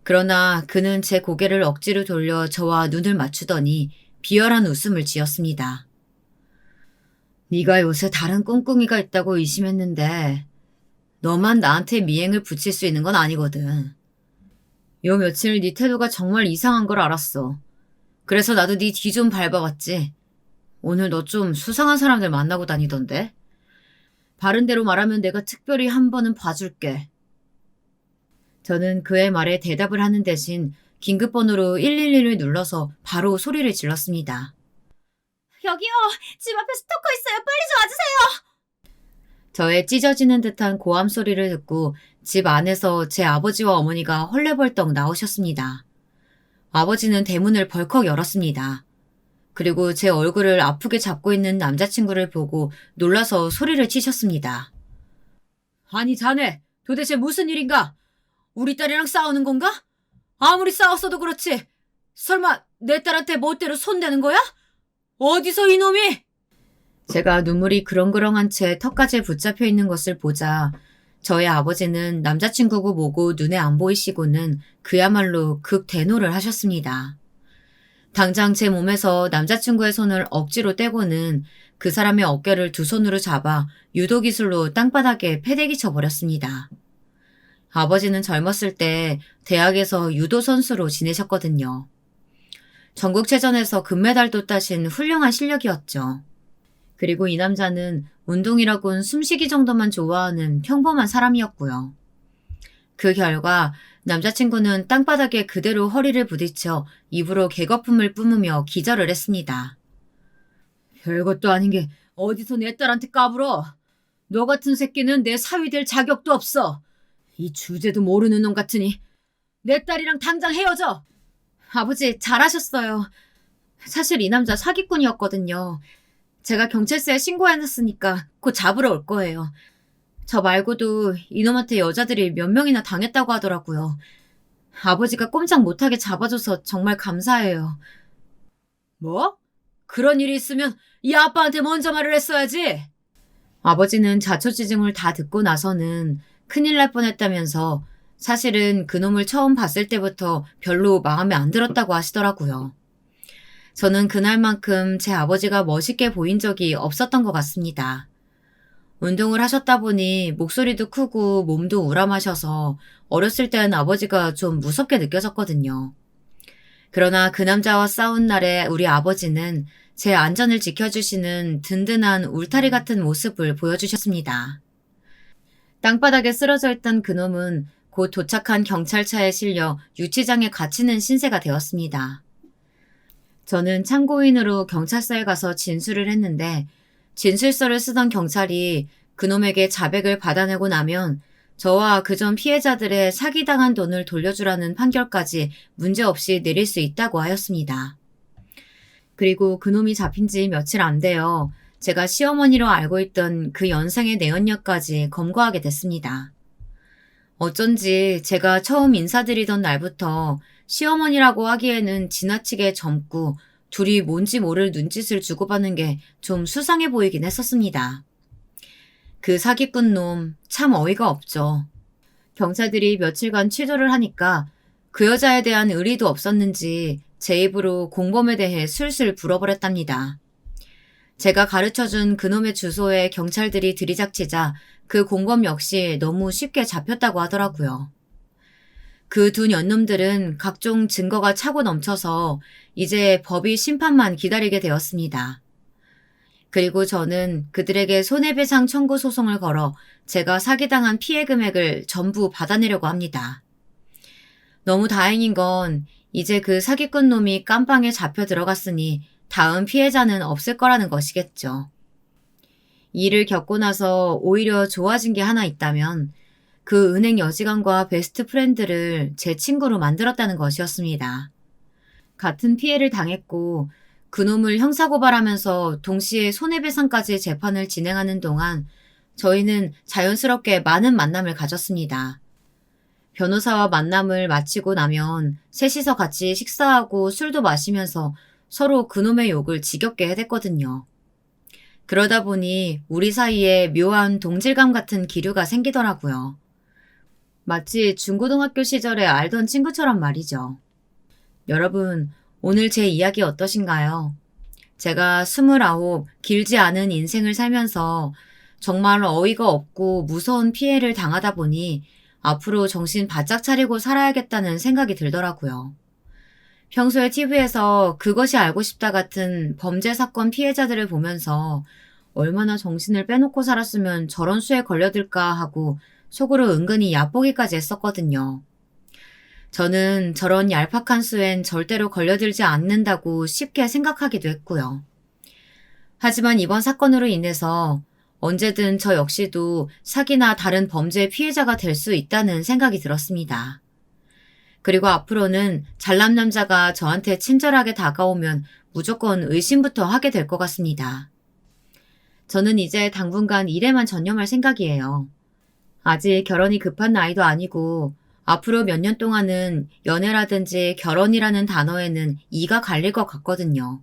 그러나 그는 제 고개를 억지로 돌려 저와 눈을 맞추더니 비열한 웃음을 지었습니다. 네가 요새 다른 꿍꿍이가 있다고 의심했는데 너만 나한테 미행을 붙일 수 있는 건 아니거든. 요 며칠 네 태도가 정말 이상한 걸 알았어. 그래서 나도 네 뒤 좀 밟아봤지. 오늘 너 좀 수상한 사람들 만나고 다니던데? 바른 대로 말하면 내가 특별히 한 번은 봐줄게. 저는 그의 말에 대답을 하는 대신 긴급번호로 112를 눌러서 바로 소리를 질렀습니다. 여기요! 집 앞에 스토커 있어요! 빨리 좀 와주세요! 저의 찢어지는 듯한 고함 소리를 듣고 집 안에서 제 아버지와 어머니가 헐레벌떡 나오셨습니다. 아버지는 대문을 벌컥 열었습니다. 그리고 제 얼굴을 아프게 잡고 있는 남자친구를 보고 놀라서 소리를 치셨습니다. 아니 자네 도대체 무슨 일인가? 우리 딸이랑 싸우는 건가? 아무리 싸웠어도 그렇지. 설마 내 딸한테 멋대로 손대는 거야? 어디서 이놈이? 제가 눈물이 그렁그렁한 채 턱까지 붙잡혀 있는 것을 보자 저의 아버지는 남자친구고 뭐고 눈에 안 보이시고는 그야말로 극대노를 하셨습니다. 당장 제 몸에서 남자친구의 손을 억지로 떼고는 그 사람의 어깨를 두 손으로 잡아 유도 기술로 땅바닥에 패대기 쳐버렸습니다. 아버지는 젊었을 때 대학에서 유도 선수로 지내셨거든요. 전국체전에서 금메달도 따신 훌륭한 실력이었죠. 그리고 이 남자는 운동이라곤 숨쉬기 정도만 좋아하는 평범한 사람이었고요. 그 결과 남자친구는 땅바닥에 그대로 허리를 부딪혀 입으로 개거품을 뿜으며 기절을 했습니다. 별것도 아닌 게 어디서 내 딸한테 까불어. 너 같은 새끼는 내 사위 될 자격도 없어. 이 주제도 모르는 놈 같으니 내 딸이랑 당장 헤어져. 아버지 잘하셨어요. 사실 이 남자 사기꾼이었거든요. 제가 경찰서에 신고해놨으니까 곧 잡으러 올 거예요. 저 말고도 이놈한테 여자들이 몇 명이나 당했다고 하더라고요. 아버지가 꼼짝 못하게 잡아줘서 정말 감사해요. 뭐? 그런 일이 있으면 이 아빠한테 먼저 말을 했어야지. 아버지는 자초지종을 다 듣고 나서는 큰일 날 뻔했다면서 사실은 그놈을 처음 봤을 때부터 별로 마음에 안 들었다고 하시더라고요. 저는 그날만큼 제 아버지가 멋있게 보인 적이 없었던 것 같습니다. 운동을 하셨다 보니 목소리도 크고 몸도 우람하셔서 어렸을 땐 아버지가 좀 무섭게 느껴졌거든요. 그러나 그 남자와 싸운 날에 우리 아버지는 제 안전을 지켜주시는 든든한 울타리 같은 모습을 보여주셨습니다. 땅바닥에 쓰러져 있던 그놈은 곧 도착한 경찰차에 실려 유치장에 갇히는 신세가 되었습니다. 저는 참고인으로 경찰서에 가서 진술을 했는데 진술서를 쓰던 경찰이 그놈에게 자백을 받아내고 나면 저와 그전 피해자들의 사기당한 돈을 돌려주라는 판결까지 문제없이 내릴 수 있다고 하였습니다. 그리고 그놈이 잡힌 지 며칠 안 되어 제가 시어머니로 알고 있던 그 연상의 내연녀까지 검거하게 됐습니다. 어쩐지 제가 처음 인사드리던 날부터 시어머니라고 하기에는 지나치게 젊고 둘이 뭔지 모를 눈짓을 주고받는 게 좀 수상해 보이긴 했었습니다. 그 사기꾼 놈 참 어이가 없죠. 경찰들이 며칠간 취조를 하니까 그 여자에 대한 의리도 없었는지 제 입으로 공범에 대해 술술 불어버렸답니다. 제가 가르쳐준 그놈의 주소에 경찰들이 들이닥치자 그 공범 역시 너무 쉽게 잡혔다고 하더라고요. 그 두 년놈들은 각종 증거가 차고 넘쳐서 이제 법이 심판만 기다리게 되었습니다. 그리고 저는 그들에게 손해배상 청구 소송을 걸어 제가 사기당한 피해 금액을 전부 받아내려고 합니다. 너무 다행인 건 이제 그 사기꾼 놈이 깜빵에 잡혀 들어갔으니 다음 피해자는 없을 거라는 것이겠죠. 이 일을 겪고 나서 오히려 좋아진 게 하나 있다면 그 은행 여직원과 베스트 프렌드를 제 친구로 만들었다는 것이었습니다. 같은 피해를 당했고 그놈을 형사고발하면서 동시에 손해배상까지 재판을 진행하는 동안 저희는 자연스럽게 많은 만남을 가졌습니다. 변호사와 만남을 마치고 나면 셋이서 같이 식사하고 술도 마시면서 서로 그놈의 욕을 지겹게 해댔거든요. 그러다 보니 우리 사이에 묘한 동질감 같은 기류가 생기더라고요. 마치 중고등학교 시절에 알던 친구처럼 말이죠. 여러분, 오늘 제 이야기 어떠신가요? 제가 29, 길지 않은 인생을 살면서 정말 어이가 없고 무서운 피해를 당하다 보니 앞으로 정신 바짝 차리고 살아야겠다는 생각이 들더라고요. 평소에 TV에서 그것이 알고 싶다 같은 범죄 사건 피해자들을 보면서 얼마나 정신을 빼놓고 살았으면 저런 수에 걸려들까 하고 속으로 은근히 얕보기까지 했었거든요. 저는 저런 얄팍한 수엔 절대로 걸려들지 않는다고 쉽게 생각하기도 했고요. 하지만 이번 사건으로 인해서 언제든 저 역시도 사기나 다른 범죄 피해자가 될 수 있다는 생각이 들었습니다. 그리고 앞으로는 잘난 남자가 저한테 친절하게 다가오면 무조건 의심부터 하게 될 것 같습니다. 저는 이제 당분간 일에만 전념할 생각이에요. 아직 결혼이 급한 나이도 아니고 앞으로 몇 년 동안은 연애라든지 결혼이라는 단어에는 이가 갈릴 것 같거든요.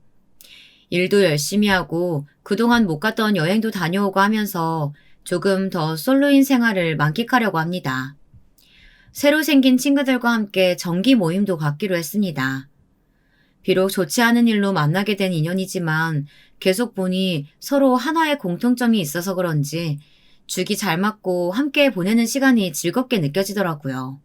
일도 열심히 하고 그동안 못 갔던 여행도 다녀오고 하면서 조금 더 솔로인 생활을 만끽하려고 합니다. 새로 생긴 친구들과 함께 정기 모임도 갖기로 했습니다. 비록 좋지 않은 일로 만나게 된 인연이지만 계속 보니 서로 하나의 공통점이 있어서 그런지 죽이 잘 맞고 함께 보내는 시간이 즐겁게 느껴지더라고요.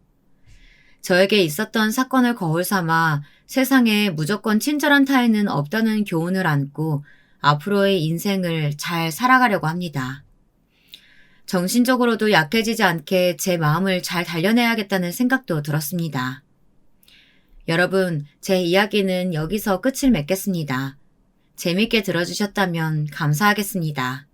저에게 있었던 사건을 거울 삼아 세상에 무조건 친절한 타인은 없다는 교훈을 안고 앞으로의 인생을 잘 살아가려고 합니다. 정신적으로도 약해지지 않게 제 마음을 잘 단련해야겠다는 생각도 들었습니다. 여러분, 제 이야기는 여기서 끝을 맺겠습니다. 재밌게 들어주셨다면 감사하겠습니다.